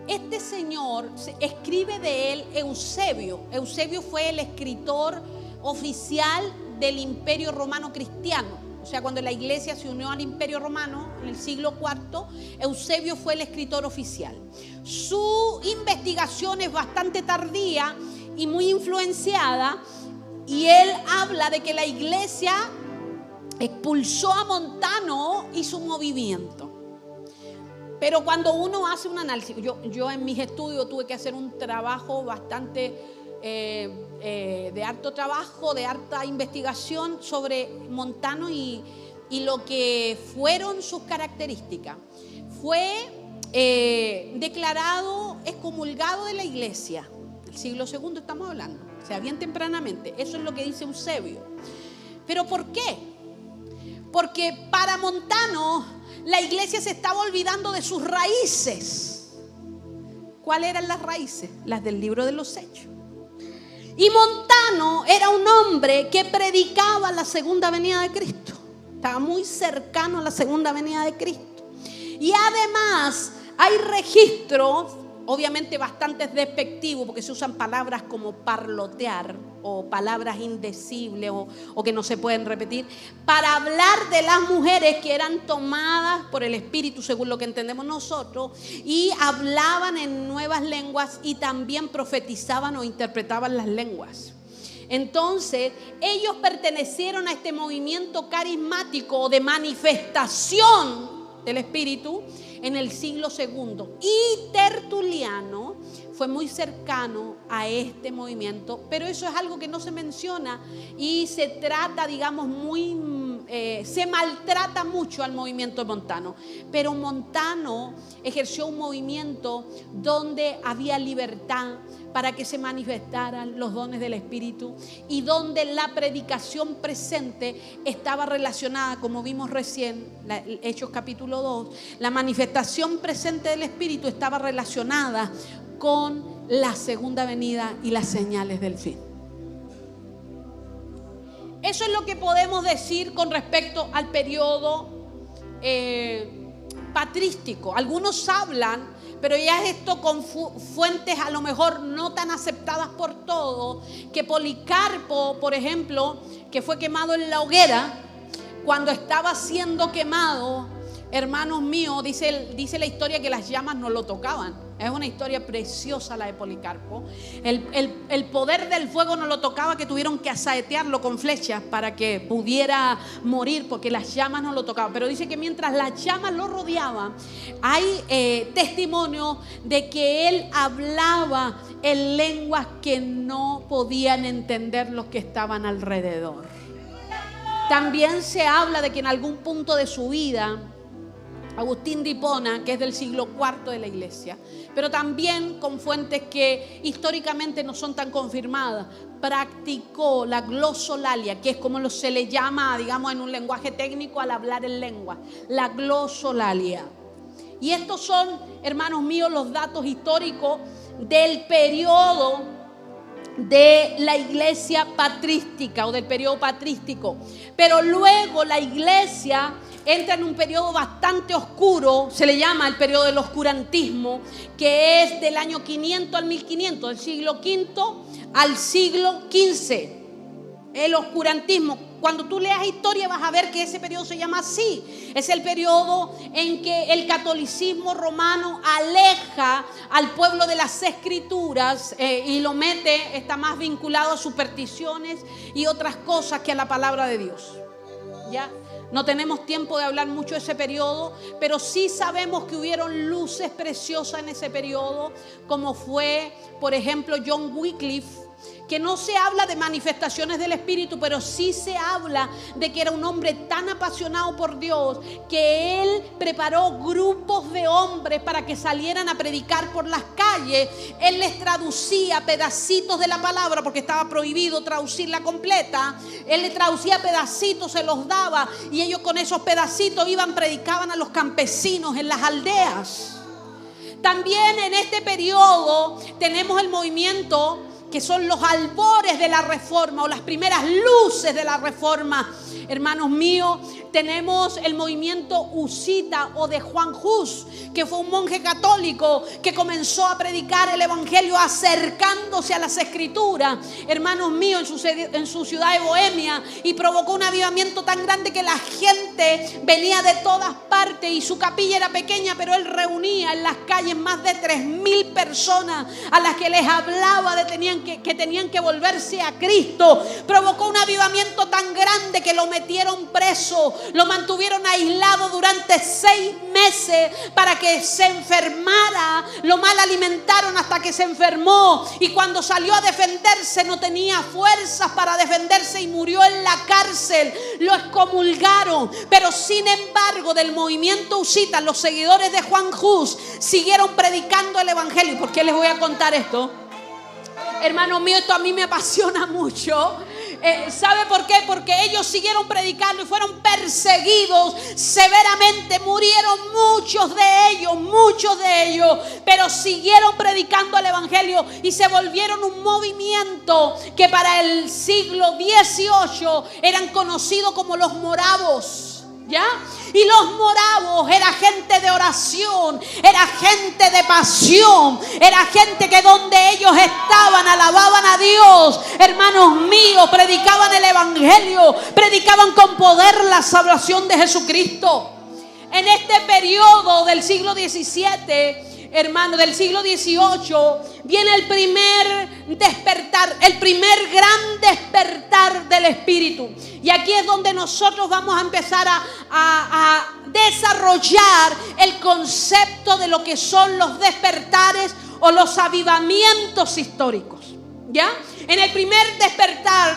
Este señor, escribe de él Eusebio. Eusebio fue el escritor oficial del Imperio Romano Cristiano. O sea, cuando la iglesia se unió al Imperio Romano en el siglo IV, Eusebio fue el escritor oficial. Su investigación es bastante tardía y muy influenciada, y él habla de que la iglesia expulsó a Montano y su movimiento. Pero cuando uno hace un análisis, yo en mis estudios tuve que hacer un trabajo bastante de harto trabajo, de harta investigación sobre Montano y lo que fueron sus características. Fue declarado excomulgado de la iglesia, el siglo II estamos hablando, o sea, bien tempranamente. Eso es lo que dice Eusebio. ¿Pero por qué? Porque para Montano la iglesia se estaba olvidando de sus raíces. ¿Cuáles eran las raíces? Las del libro de los Hechos. Y Montano era un hombre que predicaba la segunda venida de Cristo. Estaba muy cercano a la segunda venida de Cristo. Y además hay registros, obviamente bastante despectivos, porque se usan palabras como parlotear o palabras indecibles o que no se pueden repetir, para hablar de las mujeres que eran tomadas por el Espíritu, según lo que entendemos nosotros, y hablaban en nuevas lenguas y también profetizaban o interpretaban las lenguas. Entonces, ellos pertenecieron a este movimiento carismático de manifestación del Espíritu en el siglo II. Y Tertuliano fue muy cercano a este movimiento, pero eso es algo que no se menciona y se trata, digamos, se maltrata mucho al movimiento de Montano. Pero Montano ejerció un movimiento donde había libertad para que se manifestaran los dones del Espíritu y donde la predicación presente estaba relacionada, como vimos recién, Hechos capítulo 2, la manifestación presente del Espíritu estaba relacionada con la segunda venida y las señales del fin. Eso es lo que podemos decir con respecto al periodo patrístico. Algunos hablan, pero ya es esto con fuentes a lo mejor no tan aceptadas por todos, que Policarpo, por ejemplo, que fue quemado en la hoguera, cuando estaba siendo quemado, hermanos míos, dice la historia que las llamas no lo tocaban. Es una historia preciosa la de Policarpo. El poder del fuego no lo tocaba, que tuvieron que asaetearlo con flechas para que pudiera morir, porque las llamas no lo tocaban. Pero dice que mientras las llamas lo rodeaban, hay testimonio de que él hablaba en lenguas que no podían entender los que estaban alrededor. También se habla de que en algún punto de su vida Agustín de Hipona, que es del siglo IV de la iglesia, pero también con fuentes que históricamente no son tan confirmadas, practicó la glosolalia, que es como se le llama, digamos, en un lenguaje técnico al hablar en lengua, la glosolalia. Y estos son, hermanos míos, los datos históricos del periodo de la iglesia patrística o del periodo patrístico. Pero luego la iglesia entra en un periodo bastante oscuro, se le llama el periodo del oscurantismo, que es del año 500 al 1500, del siglo V al siglo XV. El oscurantismo, cuando tú leas historia vas a ver que ese periodo se llama así. Es el periodo en que el catolicismo romano aleja al pueblo de las escrituras y lo mete, está más vinculado a supersticiones y otras cosas que a la palabra de Dios. ¿Ya? No tenemos tiempo de hablar mucho de ese periodo, pero sí sabemos que hubieron luces preciosas en ese periodo, como fue, por ejemplo, John Wycliffe, que no se habla de manifestaciones del Espíritu, pero sí se habla de que era un hombre tan apasionado por Dios que él preparó grupos de hombres para que salieran a predicar por las calles. Él les traducía pedacitos de la palabra porque estaba prohibido traducirla completa. Él le traducía pedacitos, se los daba y ellos con esos pedacitos iban, predicaban a los campesinos en las aldeas. También en este periodo tenemos el movimiento que son los albores de la Reforma o las primeras luces de la Reforma. Hermanos míos, tenemos el movimiento husita o de Juan Hus, que fue un monje católico que comenzó a predicar el evangelio acercándose a las escrituras, hermanos míos, en su ciudad de Bohemia, y provocó un avivamiento tan grande que la gente venía de todas partes y su capilla era pequeña, pero él reunía en las calles más de 3,000 personas a las que les hablaba de que tenían que volverse a Cristo. Provocó un avivamiento tan grande que lo metieron preso, lo mantuvieron aislado durante 6 meses para que se enfermara, lo mal alimentaron hasta que se enfermó y cuando salió a defenderse no tenía fuerzas para defenderse y murió en la cárcel. Lo excomulgaron, pero sin embargo del movimiento husita, los seguidores de Juan Hus siguieron predicando el evangelio. ¿Por qué les voy a contar esto? Hermanos míos, esto a mí me apasiona mucho. ¿Sabe por qué? Porque ellos siguieron predicando y fueron perseguidos severamente. Murieron muchos de ellos, pero siguieron predicando el evangelio y se volvieron un movimiento que para el siglo XVIII eran conocidos como los moravos. ¿Ya? Y los moravos era gente de oración, era gente de pasión, era gente que donde ellos estaban alababan a Dios. Hermanos míos, predicaban el evangelio, predicaban con poder la salvación de Jesucristo. En este periodo del siglo XVII, hermano, del siglo XVIII, viene el primer despertar, el primer gran despertar del Espíritu. Y aquí es donde nosotros vamos a empezar a desarrollar el concepto de lo que son los despertares o los avivamientos históricos. ¿Ya? En el primer despertar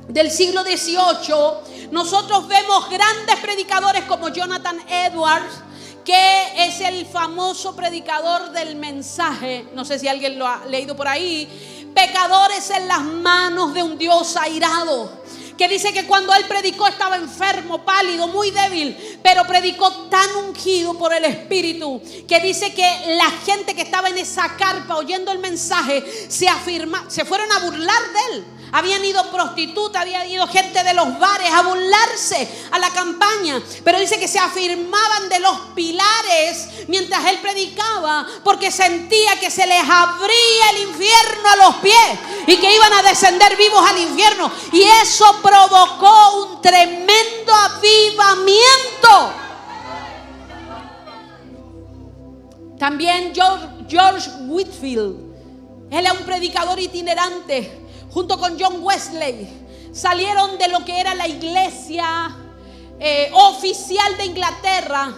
del siglo XVIII, nosotros vemos grandes predicadores como Jonathan Edwards, que es el famoso predicador del mensaje. No sé si alguien lo ha leído por ahí. Pecadores en las manos de un Dios airado, que dice que cuando él predicó estaba enfermo, pálido, muy débil, pero predicó tan ungido por el Espíritu que dice que la gente que estaba en esa carpa oyendo el mensaje se fueron a burlar de él. Habían ido prostitutas, había ido gente de los bares a burlarse a la campaña, pero dice que se afirmaban de los pilares mientras él predicaba, porque sentía que se les abría el infierno a los pies y que iban a descender vivos al infierno, y eso provocó un tremendo avivamiento. También George Whitefield, él era un predicador itinerante. Junto con John Wesley salieron de lo que era la iglesia oficial de Inglaterra,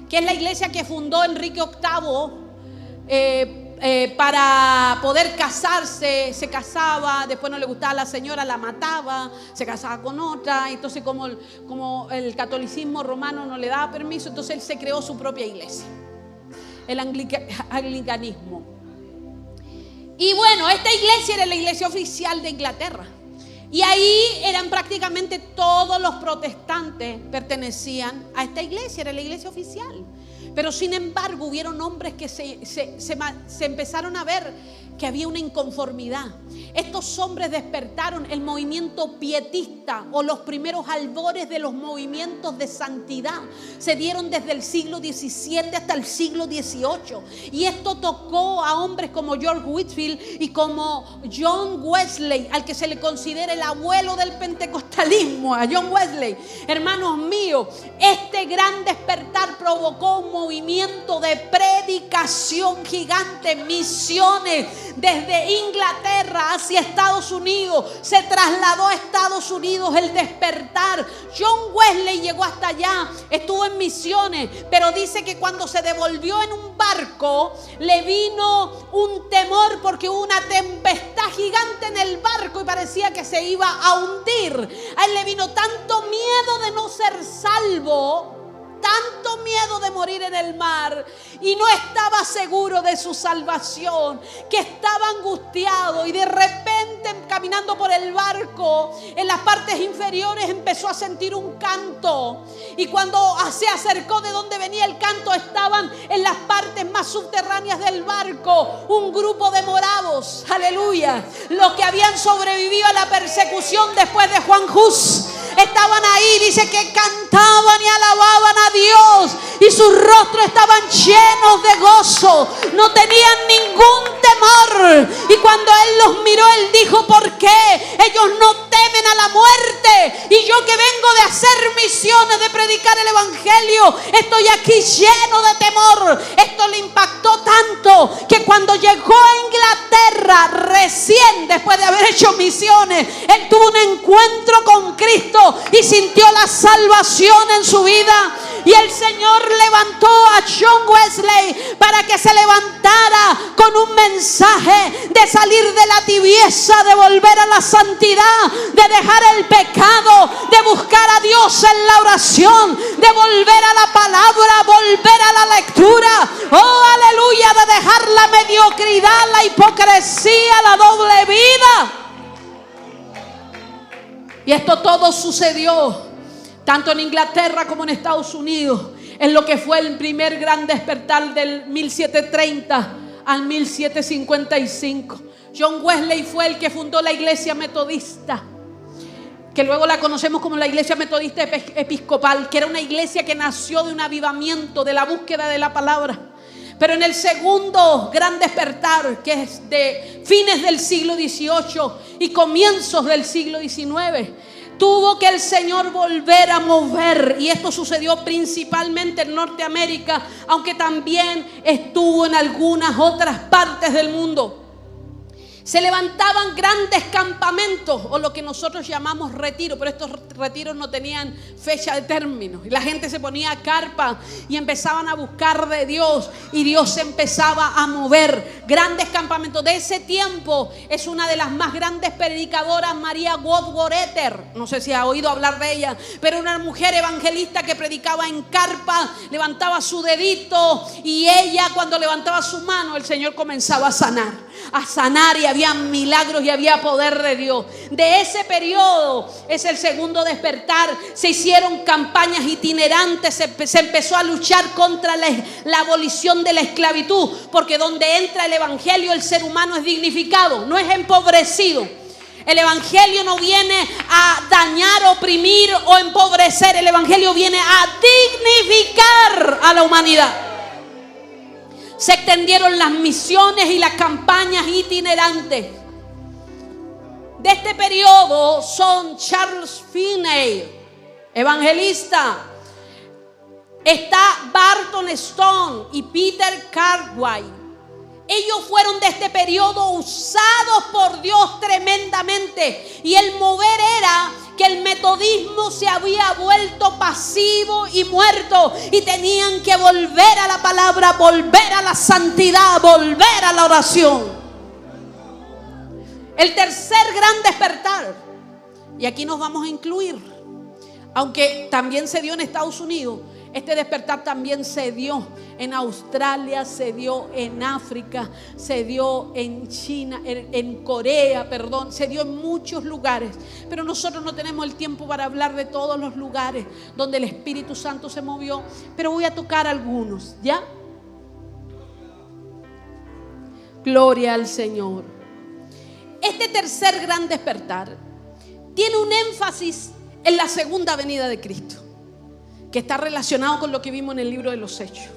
que es la iglesia que fundó Enrique VIII para poder casarse, se casaba, después no le gustaba a la señora, la mataba, se casaba con otra. Entonces como el catolicismo romano no le daba permiso, entonces él se creó su propia iglesia, el anglicanismo. Y bueno, esta iglesia era la iglesia oficial de Inglaterra. Y ahí eran prácticamente todos los protestantes pertenecían a esta iglesia, era la iglesia oficial. Pero sin embargo hubieron hombres que se empezaron a ver que había una inconformidad. Estos hombres despertaron el movimiento pietista, o los primeros albores de los movimientos de santidad. Se dieron desde el siglo XVII hasta el siglo XVIII. Y esto tocó a hombres como George Whitefield y como John Wesley, al que se le considera el abuelo del pentecostalismo, a John Wesley. Hermanos míos, este gran despertar provocó un movimiento de predicación gigante, misiones desde Inglaterra hacia Estados Unidos. Se trasladó a Estados Unidos el despertar. John Wesley llegó hasta allá, estuvo en misiones, pero dice que cuando se devolvió en un barco le vino un temor porque hubo una tempestad gigante en el barco y parecía que se iba a hundir. A él le vino tanto miedo de no ser salvo, tanto miedo de morir en el mar, y no estaba seguro de su salvación, que estaba angustiado. Y de repente, caminando por el barco, en las partes inferiores empezó a sentir un canto. Y cuando se acercó de donde venía el canto, estaban en las partes más subterráneas del barco un grupo de morados, aleluya, los que habían sobrevivido a la persecución después de Juan Hus. Estaban ahí, dice que cantaban y alababan a Dios, y sus rostros estaban llenos de gozo, no tenían ningún temor. Y cuando Él los miró, Él dijo: ¿por qué ellos no temen a la muerte? Y yo, que vengo de hacer misiones, de predicar el evangelio, estoy aquí lleno de temor. Esto le impactó tanto que cuando llegó a Inglaterra, recién después de haber hecho misiones, él tuvo un encuentro con Cristo y sintió la salvación en su vida. Y el Señor levantó a John Wesley para que se levantara con un mensaje de salir de la tibieza, de volver a la santidad, de dejar el pecado, de buscar a Dios en la oración, de volver a la palabra, volver a la lectura. Oh, aleluya, de dejar la mediocridad, la hipocresía, la doble vida. Y esto todo sucedió tanto en Inglaterra como en Estados Unidos, en lo que fue el primer gran despertar del 1730 al 1755. John Wesley fue el que fundó la iglesia metodista, que luego la conocemos como la iglesia metodista episcopal, que era una iglesia que nació de un avivamiento, de la búsqueda de la palabra. Pero en el segundo gran despertar, que es de fines del siglo XVIII y comienzos del siglo XIX, tuvo que el Señor volver a mover. Y esto sucedió principalmente en Norteamérica, aunque también estuvo en algunas otras partes del mundo. Se levantaban grandes campamentos, o lo que nosotros llamamos retiro, pero estos retiros no tenían fecha de término. Y la gente se ponía a carpa y empezaban a buscar de Dios, y Dios se empezaba a mover. Grandes campamentos. De ese tiempo es una de las más grandes predicadoras, María Woodworth-Etter. No sé si ha oído hablar de ella, pero una mujer evangelista que predicaba en carpa, levantaba su dedito, y ella, cuando levantaba su mano, el Señor comenzaba a sanar, y había milagros y había poder de Dios. De ese periodo es el segundo despertar. Se hicieron campañas itinerantes, se empezó a luchar contra la abolición de la esclavitud, porque donde entra el evangelio, el ser humano es dignificado, no es empobrecido. El evangelio no viene a dañar, oprimir o empobrecer. El evangelio viene a dignificar a la humanidad. Se extendieron las misiones y las campañas itinerantes. De este periodo son Charles Finney, evangelista. Está Barton Stone y Peter Cartwright. Ellos fueron de este periodo usados por Dios tremendamente. Y el mover era que que el metodismo se había vuelto pasivo y muerto y tenían que volver a la palabra, volver a la santidad, volver a la oración. El tercer gran despertar, y aquí nos vamos a incluir, aunque también se dio en Estados Unidos, este despertar también se dio en Australia, se dio en África, se dio en China, en Corea, se dio en muchos lugares. Pero nosotros no tenemos el tiempo para hablar de todos los lugares donde el Espíritu Santo se movió. Pero voy a tocar algunos, ¿ya? Gloria al Señor. Este tercer gran despertar tiene un énfasis en la segunda venida de Cristo, que está relacionado con lo que vimos en el libro de los Hechos.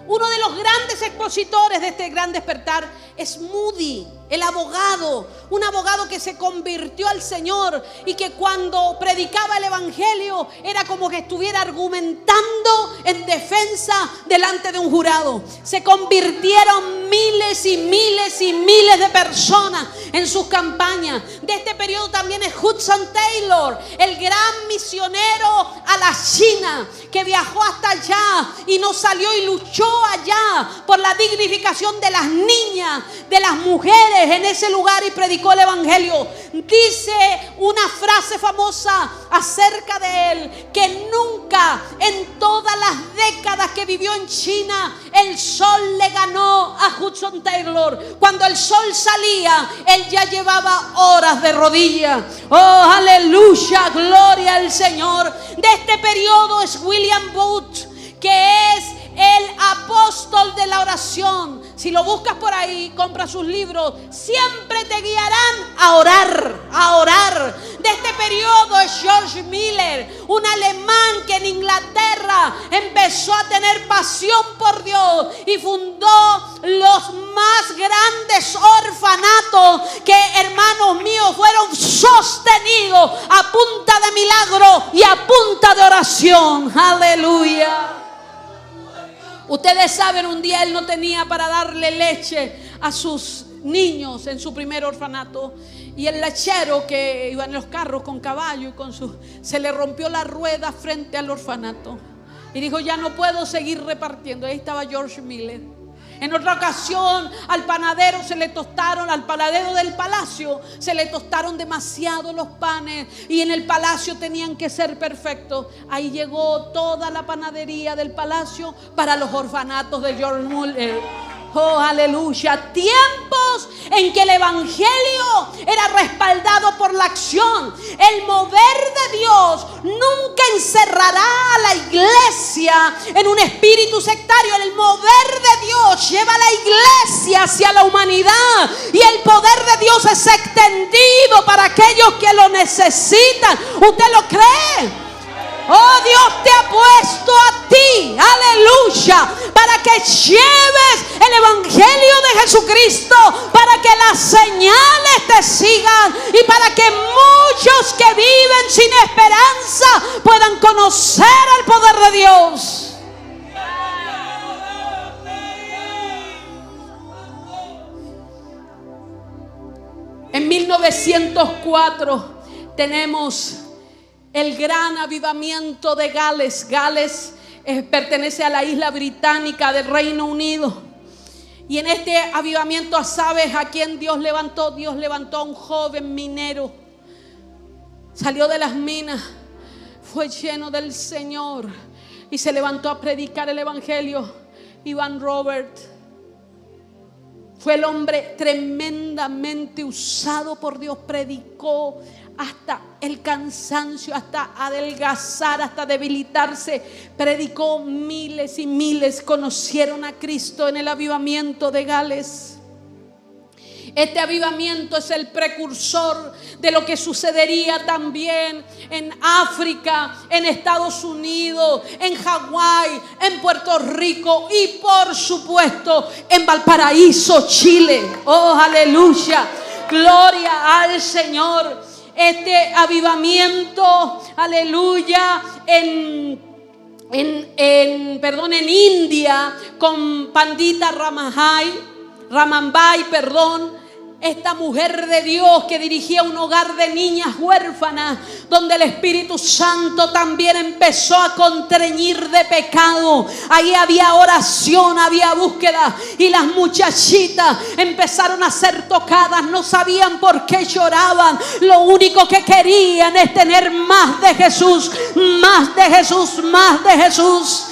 Uno de los grandes expositores de este gran despertar es Moody, el abogado, un abogado que se convirtió al Señor y que cuando predicaba el evangelio era como que estuviera argumentando en defensa delante de un jurado. Se convirtieron miles y miles y miles de personas en sus campañas. De este periodo también es Hudson Taylor, el gran misionero a la China, que viajó hasta allá y no salió y luchó allá por la dignificación de las niñas, de las mujeres en ese lugar y predicó el evangelio. Dice una frase famosa acerca de él, que nunca en todas las décadas que vivió en China el sol le ganó a Hudson Taylor. Cuando el sol salía, él ya llevaba horas de rodillas. Oh, aleluya, gloria al Señor. De este periodo es William Booth, que es el apóstol de la oración. Si lo buscas por ahí, compra sus libros. Siempre te guiarán a orar, a orar. De este periodo es George Miller, un alemán que en Inglaterra empezó a tener pasión por Dios y fundó los más grandes orfanatos que, hermanos míos, fueron sostenidos a punta de milagro y a punta de oración. Aleluya. Ustedes saben, un día él no tenía para darle leche a sus niños en su primer orfanato, y el lechero que iba en los carros con caballo y se le rompió la rueda frente al orfanato y dijo: ya no puedo seguir repartiendo. Ahí estaba George Miller. En otra ocasión al panadero del palacio se le tostaron demasiado los panes y en el palacio tenían que ser perfectos. Ahí llegó toda la panadería del palacio para los orfanatos de George Miller. Oh, aleluya. Tiempos en que el evangelio era respaldado por la acción. El mover de Dios nunca encerrará a la iglesia en un espíritu sectario. El mover de Dios lleva a la iglesia hacia la humanidad y el poder de Dios es extendido para aquellos que lo necesitan. ¿Usted lo cree? Oh, Dios te ha puesto a ti, aleluya, para que lleves el evangelio de Jesucristo, para que las señales te sigan y para que muchos que viven sin esperanza puedan conocer el poder de Dios. En 1904 tenemos el gran avivamiento de Gales. Gales pertenece a la isla británica del Reino Unido. Y en este avivamiento, ¿sabes a quién Dios levantó? Dios levantó a un joven minero. Salió de las minas, fue lleno del Señor y se levantó a predicar el evangelio. Ivan Robert fue el hombre tremendamente usado por Dios. Predicó hasta el cansancio, hasta adelgazar, hasta debilitarse. Predicó, miles y miles conocieron a Cristo en el avivamiento de Gales. Este avivamiento es el precursor de lo que sucedería también en África, en Estados Unidos, en Hawái, en Puerto Rico y por supuesto en Valparaíso, Chile. Oh, aleluya, gloria al Señor. Este avivamiento, aleluya, en India con Pandita Ramanbai, esta mujer de Dios que dirigía un hogar de niñas huérfanas, donde el Espíritu Santo también empezó a constreñir de pecado. Ahí había oración, había búsqueda, y las muchachitas empezaron a ser tocadas. No sabían por qué lloraban. Lo único que querían es tener más de Jesús, más de Jesús, más de Jesús.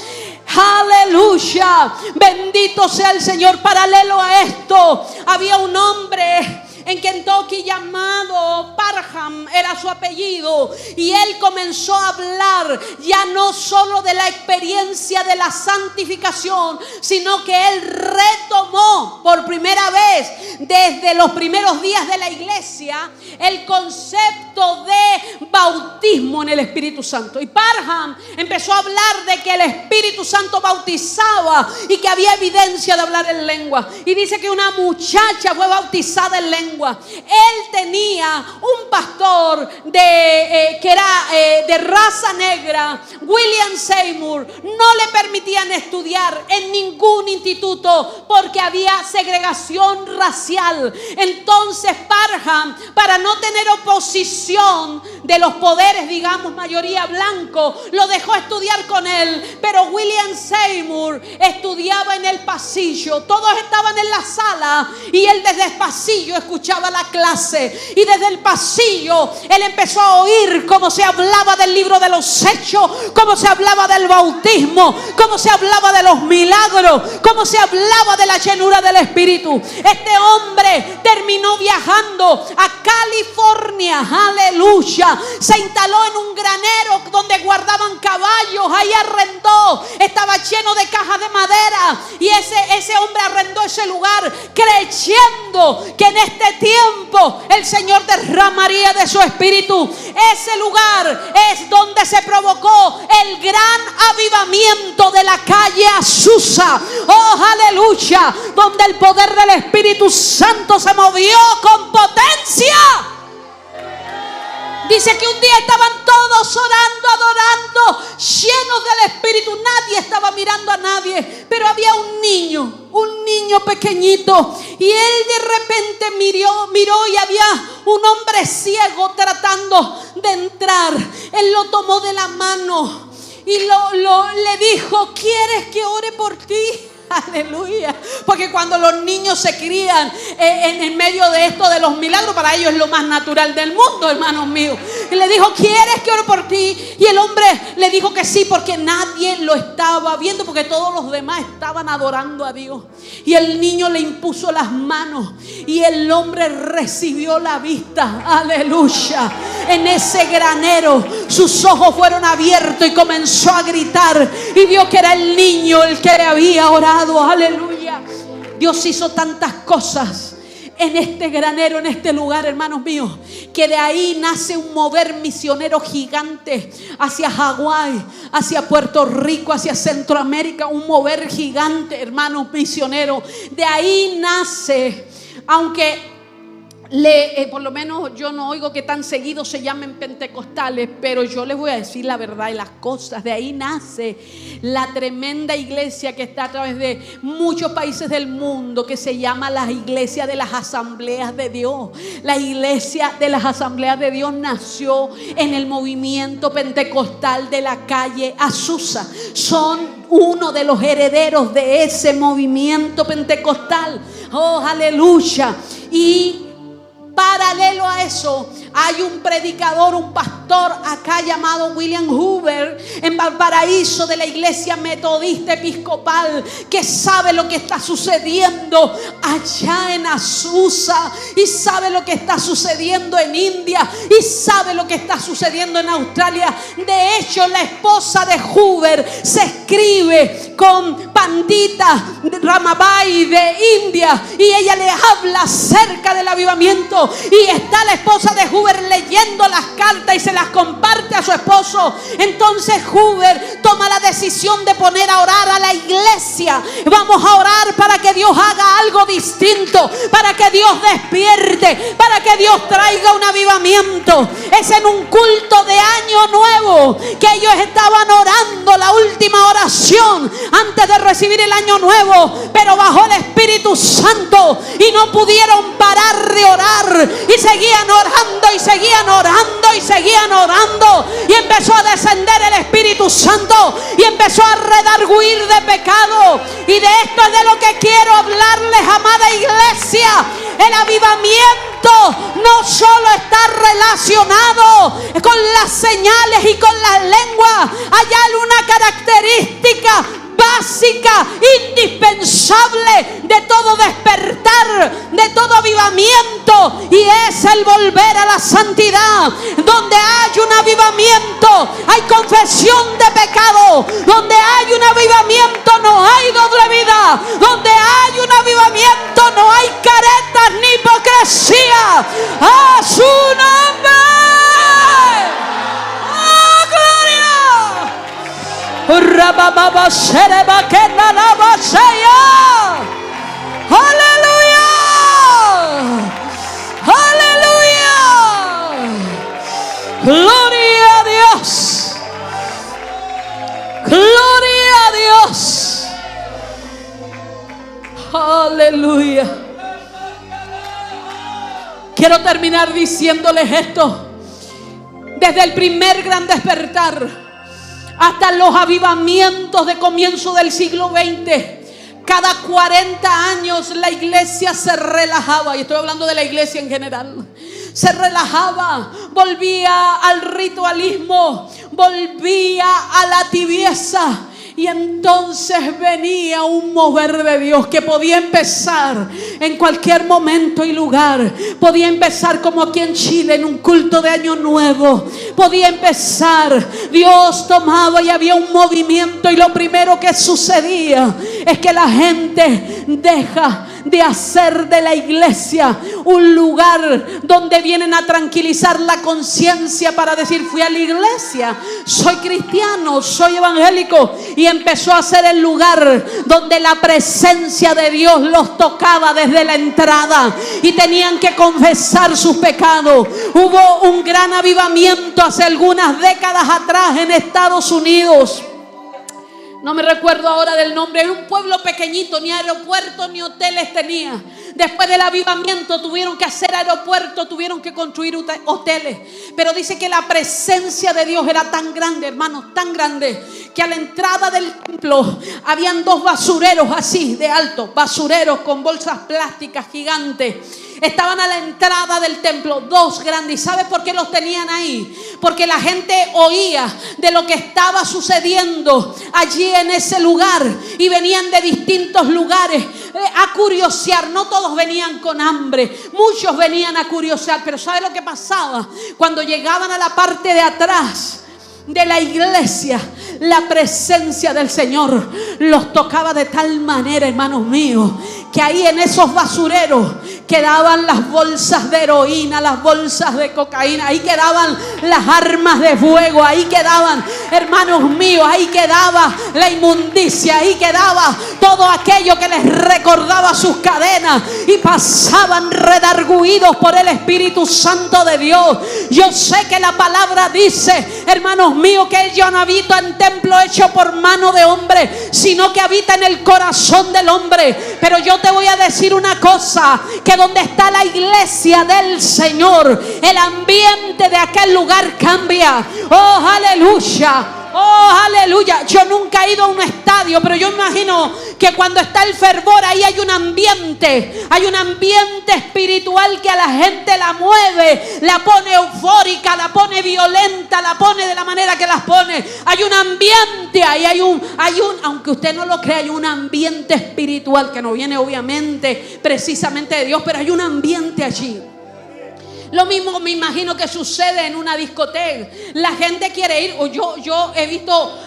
Aleluya, bendito sea el Señor. Paralelo a esto, había un hombre en Kentucky llamado Parham, era su apellido, y él comenzó a hablar ya no solo de la experiencia de la santificación, sino que él retomó por primera vez desde los primeros días de la iglesia el concepto de bautismo en el Espíritu Santo. Y Parham empezó a hablar de que el Espíritu Santo bautizaba y que había evidencia de hablar en lengua, y dice que una muchacha fue bautizada en lengua. Él tenía un pastor que era de raza negra, William Seymour. No le permitían estudiar en ningún instituto porque había segregación racial. Entonces Parham, para no tener oposición de los poderes, digamos mayoría blanco, lo dejó estudiar con él. Pero William Seymour estudiaba en el pasillo. Todos estaban en la sala y él desde el pasillo escuchaba la clase, y desde el pasillo él empezó a oír cómo se hablaba del libro de los Hechos, cómo se hablaba del bautismo, cómo se hablaba de los milagros, cómo se hablaba de la llenura del Espíritu. Este hombre terminó viajando a California, aleluya, se instaló en un granero donde guardaban caballos, ahí arrendó, estaba lleno de cajas de madera, y ese hombre arrendó ese lugar creyendo que en este tiempo el Señor derramaría de su Espíritu. Ese lugar es donde se provocó el gran avivamiento de la calle Azusa. Oh, aleluya, donde el poder del Espíritu Santo se movió con potencia. Dice que un día estaban todos orando, adorando, llenos del Espíritu. Nadie estaba mirando a nadie, pero había un niño pequeñito, y él de repente miró y había un hombre ciego tratando de entrar. Él lo tomó de la mano y le dijo: ¿quieres que ore por ti? Aleluya, porque cuando los niños se crían en medio de esto de los milagros, para ellos es lo más natural del mundo, hermanos míos. Y le dijo: ¿quieres que ore por ti? Y el hombre le dijo que sí, porque nadie lo estaba viendo, porque todos los demás estaban adorando a Dios. Y el niño le impuso las manos y el hombre recibió la vista. Aleluya. En ese granero sus ojos fueron abiertos y comenzó a gritar, y vio que era el niño el que había orado. Aleluya. Dios hizo tantas cosas en este granero, en este lugar, hermanos míos, que de ahí nace un mover misionero gigante hacia Hawái, hacia Puerto Rico, hacia Centroamérica. Un mover gigante, hermanos misioneros. De ahí nace, aunque por lo menos yo no oigo que tan seguido se llamen pentecostales, pero yo les voy a decir la verdad y las cosas. De ahí nace la tremenda iglesia que está a través de muchos países del mundo, que se llama la iglesia de las asambleas de Dios. La iglesia de las asambleas de Dios nació en el movimiento pentecostal de la calle Azusa. Son uno de los herederos de ese movimiento pentecostal. Oh, aleluya. Y paralelo a eso, hay un predicador, un pastor acá llamado William Hoover en Valparaíso, de la iglesia metodista episcopal, que sabe lo que está sucediendo allá en Azusa, y sabe lo que está sucediendo en India, y sabe lo que está sucediendo en Australia. De hecho, la esposa de Hoover se escribe con Pandita Ramabai de India, y ella le habla acerca del avivamiento. Y está la esposa de Hoover leyendo las cartas y se las comparte a su esposo. Entonces Hoover toma la decisión de poner a orar a la iglesia. Vamos a orar para que Dios haga algo distinto, para que Dios despierte, para que Dios traiga un avivamiento. Es en un culto de Año Nuevo que ellos estaban orando la última oración antes de recibir el Año Nuevo, pero bajó el Espíritu Santo y no pudieron parar parar de orar. Y seguían orando y seguían orando y seguían orando. Y empezó a descender el Espíritu Santo y empezó a redarguir de pecado. Y de esto es de lo que quiero hablarles, amada iglesia. El avivamiento no solo está relacionado con las señales y con las lenguas. Hay alguna característica básica, indispensable de todo despertar, de todo avivamiento, y es el volver a la santidad. Donde hay un avivamiento hay confesión de pecado. Donde hay un avivamiento no hay doble vida. Donde hay un avivamiento no hay caretas ni hipocresía. ¡A su nombre! ¡Aleluya! ¡Aleluya! ¡Gloria a Dios! ¡Gloria a Dios! ¡Aleluya! Quiero terminar diciéndoles esto. Desde el primer gran despertar hasta los avivamientos de comienzo del siglo XX, cada 40 años la iglesia se relajaba. Y estoy hablando de la iglesia en general. Se relajaba, volvía al ritualismo, volvía a la tibieza. Y entonces venía un mover de Dios que podía empezar en cualquier momento y lugar. Podía empezar como aquí en Chile, en un culto de Año Nuevo. Podía empezar, Dios tomaba y había un movimiento. Y lo primero que sucedía es que la gente deja de hacer de la iglesia un lugar donde vienen a tranquilizar la conciencia para decir: fui a la iglesia, soy cristiano, soy evangélico. Y empezó a ser el lugar donde la presencia de Dios los tocaba desde la entrada y tenían que confesar sus pecados. Hubo un gran avivamiento hace algunas décadas atrás en Estados Unidos. No me recuerdo ahora del nombre. Era un pueblo pequeñito, ni aeropuertos ni hoteles tenía. Después del avivamiento tuvieron que hacer aeropuertos, tuvieron que construir hoteles. Pero dice que la presencia de Dios era tan grande, hermanos, tan grande, que a la entrada del templo habían 2 basureros así de alto, basureros con bolsas plásticas gigantes. Estaban a la entrada del templo, 2 grandes. ¿Y sabe por qué los tenían ahí? Porque la gente oía de lo que estaba sucediendo allí en ese lugar y venían de distintos lugares a curiosear. No todos venían con hambre, muchos venían a curiosear. Pero ¿sabe lo que pasaba? Cuando llegaban a la parte de atrás de la iglesia, la presencia del Señor los tocaba de tal manera, hermanos míos, que ahí en esos basureros quedaban las bolsas de heroína, las bolsas de cocaína, ahí quedaban las armas de fuego, ahí quedaban, hermanos míos, ahí quedaba la inmundicia, ahí quedaba todo aquello que les recordaba sus cadenas, y pasaban redarguidos por el Espíritu Santo de Dios. Yo sé que la palabra dice, hermanos míos, que Él ya no habita en templo hecho por mano de hombre, sino que habita en el corazón del hombre. Pero yo te voy a decir una cosa, que donde está la iglesia del Señor, el ambiente de aquel lugar cambia. Oh, aleluya. Oh, aleluya. Yo nunca he ido a un estadio, pero yo imagino que cuando está el fervor, ahí hay un ambiente espiritual que a la gente la mueve, la pone eufórica, la pone violenta, la pone de la manera que las pone. Hay un ambiente ahí, hay un, aunque usted no lo crea, hay un ambiente espiritual que no viene obviamente precisamente de Dios, pero hay un ambiente allí. Lo mismo me imagino que sucede en una discoteca. La gente quiere ir. O yo he visto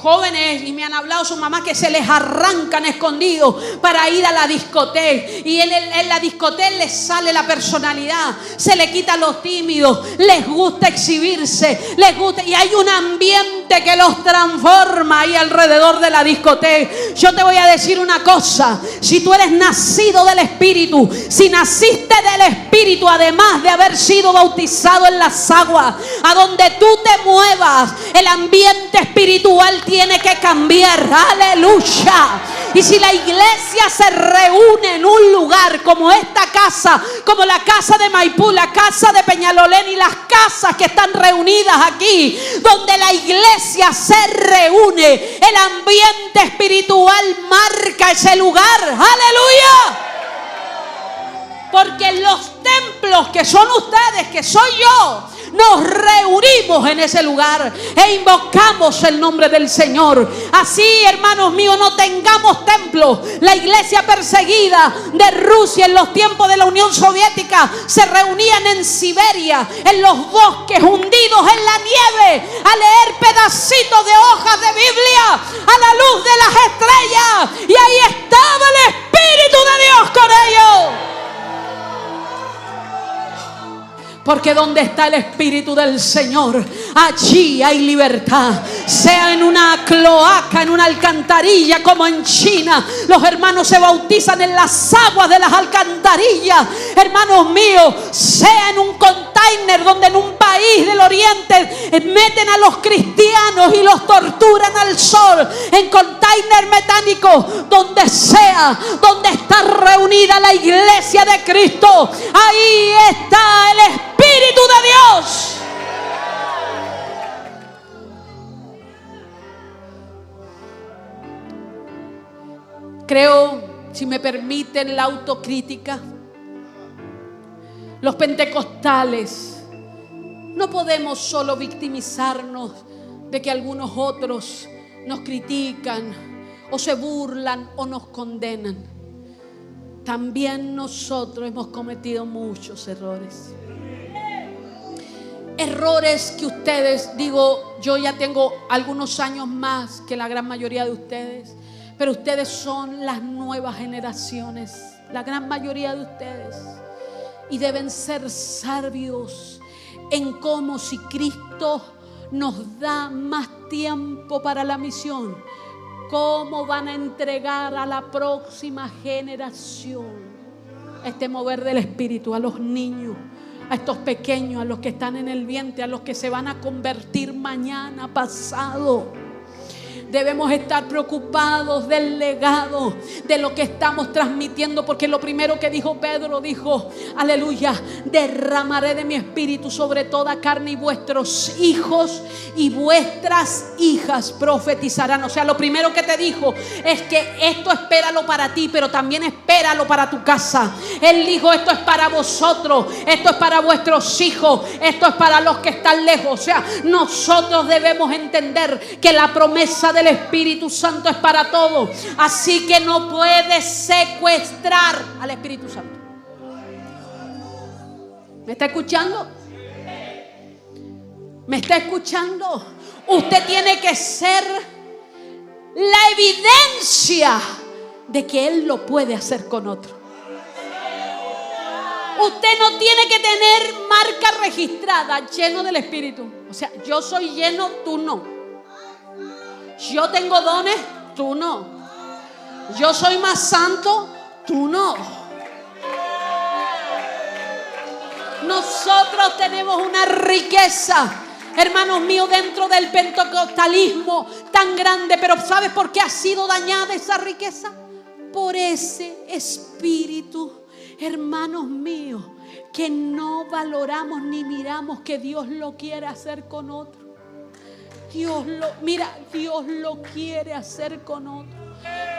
jóvenes, y me han hablado sus mamás, que se les arrancan escondidos para ir a la discoteca. Y en la discoteca les sale la personalidad, se le quita los tímidos, les gusta exhibirse, les gusta, y hay un ambiente que los transforma ahí alrededor de la discoteca. Yo te voy a decir una cosa: si tú eres nacido del Espíritu, si naciste del Espíritu, además de haber haber sido bautizado en las aguas, a donde tú te muevas, el ambiente espiritual tiene que cambiar. Aleluya. Y si la iglesia se reúne en un lugar como esta casa, como la casa de Maipú, la casa de Peñalolén y las casas que están reunidas aquí, donde la iglesia se reúne, el ambiente espiritual marca ese lugar. Aleluya. Porque los templos que son ustedes, que soy yo, nos reunimos en ese lugar e invocamos el nombre del Señor. Así, hermanos míos, no tengamos templos. La iglesia perseguida de Rusia en los tiempos de la Unión Soviética se reunían en Siberia, en los bosques, hundidos en la nieve, a leer pedacitos de hojas de Biblia a la luz de las estrellas. Y ahí estaba el Espíritu de Dios con ellos. Porque donde está el Espíritu del Señor, allí hay libertad. Sea en una cloaca, en una alcantarilla, como en China, los hermanos se bautizan en las aguas de las alcantarillas. Hermanos míos, sea en un container donde en un país del oriente meten a los cristianos y los torturan al sol, en container metálico, donde sea, donde está reunida la iglesia de Cristo, ahí está el Espíritu de Dios. Creo, si me permiten la autocrítica, los pentecostales no podemos solo victimizarnos de que algunos otros nos critican o se burlan o nos condenan. También nosotros hemos cometido muchos errores. Errores que ustedes, digo, yo ya tengo algunos años más que la gran mayoría de ustedes, pero ustedes son las nuevas generaciones, la gran mayoría de ustedes, y deben ser sabios en cómo, si Cristo nos da más tiempo para la misión, cómo van a entregar a la próxima generación este mover del Espíritu, a los niños, a estos pequeños, a los que están en el vientre, a los que se van a convertir mañana, pasado. Debemos estar preocupados del legado, de lo que estamos transmitiendo, porque lo primero que dijo Pedro, dijo, aleluya, derramaré de mi espíritu sobre toda carne y vuestros hijos y vuestras hijas profetizarán. O sea, lo primero que te dijo es que esto espéralo para ti, pero también espéralo para tu casa. Él dijo, esto es para vosotros, esto es para vuestros hijos, esto es para los que están lejos. O sea, nosotros debemos entender que la promesa del Espíritu Santo es para todos. Así que no puedes secuestrar al Espíritu Santo. ¿Me está escuchando? ¿Me está escuchando? Usted tiene que ser la evidencia de que Él lo puede hacer con otro. Usted no tiene que tener marca registrada, lleno del Espíritu. O sea, yo soy lleno, tú no. Yo tengo dones, tú no. Yo soy más santo, tú no. Nosotros tenemos una riqueza, hermanos míos, dentro del pentecostalismo tan grande. Pero ¿sabes por qué ha sido dañada esa riqueza? Por ese espíritu, hermanos míos, que no valoramos ni miramos que Dios lo quiere hacer con otro. Dios lo quiere hacer con otro.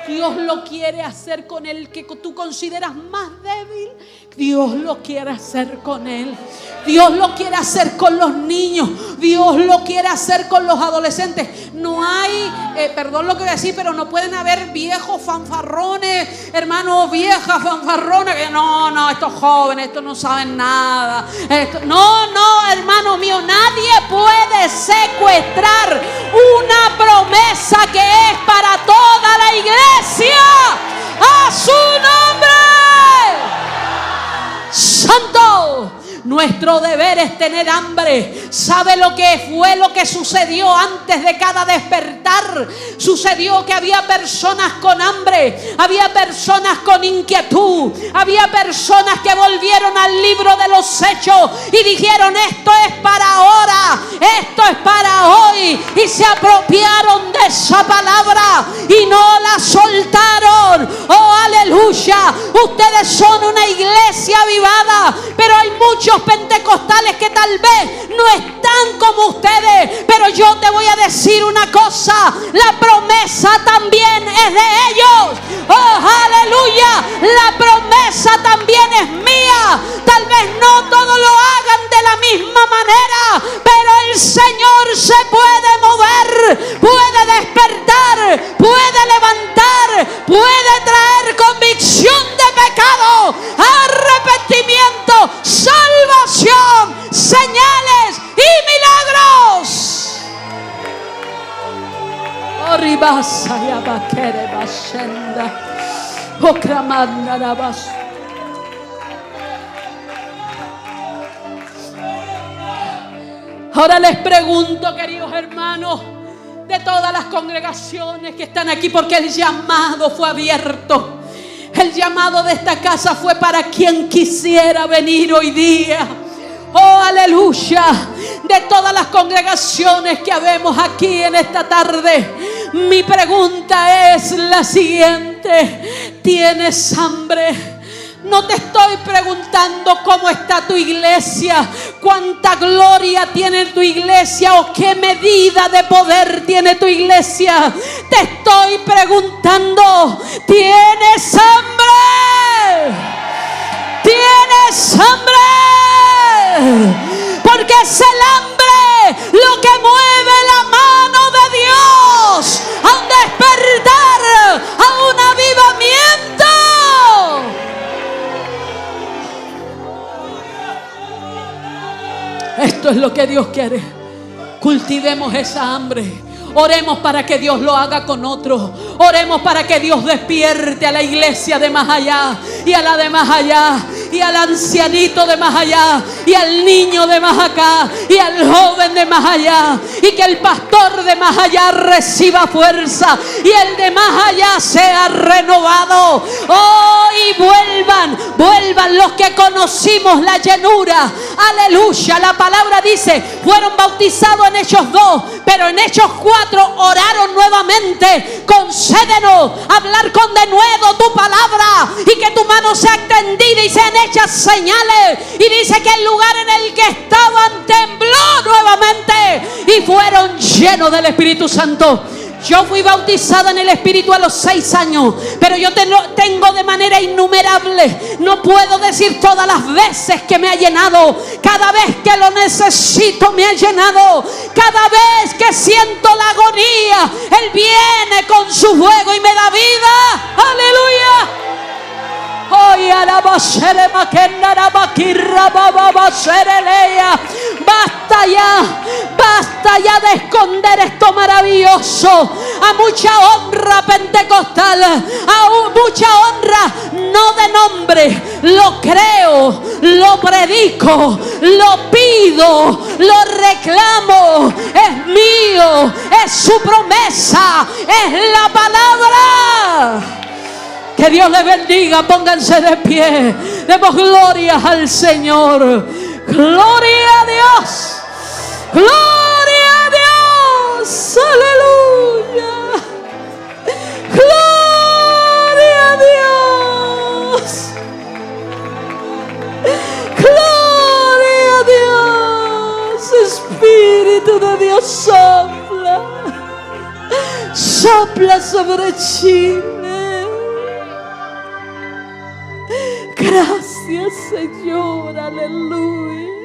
Dios lo quiere hacer con el que tú consideras más débil. Dios lo quiere hacer con él. Dios lo quiere hacer con los niños. Dios lo quiere hacer con los adolescentes. No hay, perdón lo que voy a decir, pero no pueden haber viejos fanfarrones, hermanos, viejas fanfarrones, que no, estos jóvenes, estos no saben nada. No, hermano mío, nadie puede secuestrar una promesa que es para toda la iglesia. ¡A su nombre! ¡Santo! Nuestro deber es tener hambre ¿Sabe lo que fue lo que sucedió antes de cada despertar? Sucedió que había personas con hambre, había personas con inquietud, había personas que volvieron al libro de los Hechos y dijeron: esto es para ahora, esto es para hoy, y se apropiaron de esa palabra y no la soltaron. Oh, aleluya. Ustedes son una iglesia avivada, pero hay muchos pentecostales que tal vez no están como ustedes. Pero yo te voy a decir una cosa: la promesa también es de ellos. Oh, aleluya. La promesa también es mía. Tal vez no todos lo hagan de la misma manera, pero el Señor se puede mover, puede despertar, puede levantar, puede traer convicción de pecado, arrepentimiento, salvación, señales y milagros. Oribasa ya bakere bashenda. Okramanda rabas. Ahora les pregunto, queridos hermanos, de todas las congregaciones que están aquí, porque el llamado fue abierto. El llamado de esta casa fue para quien quisiera venir hoy día. Oh, aleluya. De todas las congregaciones que habemos aquí en esta tarde, mi pregunta es la siguiente: ¿tienes hambre? No te estoy preguntando cómo está tu iglesia, cuánta gloria tiene tu iglesia o qué medida de poder tiene tu iglesia. Te estoy preguntando: ¿tienes hambre? ¿Tienes hambre? Porque es el hambre lo que mueve la mano de Dios a un despertar, a un avivamiento. Esto es lo que Dios quiere. Cultivemos esa hambre. Oremos para que Dios lo haga con otros. Oremos para que Dios despierte a la iglesia de más allá, y a la de más allá, y al ancianito de más allá, y al niño de más acá, y al joven de más allá, y que el pastor de más allá reciba fuerza y el de más allá sea renovado. Oh, y vuelvan los que conocimos la llenura. Aleluya. La palabra dice: fueron bautizados en Hechos 2, pero en Hechos 4 oraron nuevamente: concédenos hablar con denuedo tu palabra, y que tu mano sea extendida y sean hechas señales. Y dice que el lugar en el que estaban tembló nuevamente y fueron llenos del Espíritu Santo. Yo fui bautizada en el Espíritu a los 6 años, pero yo tengo de manera innumerable. No puedo decir todas las veces que me ha llenado. Cada vez que lo necesito me ha llenado. Cada vez que siento la agonía, Él viene con su fuego y me da vida. ¡Aleluya! Basta ya de esconder esto maravilloso. A mucha honra pentecostal, a mucha honra no de nombre. Lo creo, lo predico, lo pido, lo reclamo. Es mío, es su promesa, es la palabra. Que Dios les bendiga. Pónganse de pie. Demos gloria al Señor. Gloria a Dios. Gloria a Dios. Aleluya. Gloria a Dios. Gloria a Dios. Espíritu de Dios, sopla. Sopla sobre Chile. Gracias, Señor, aleluya.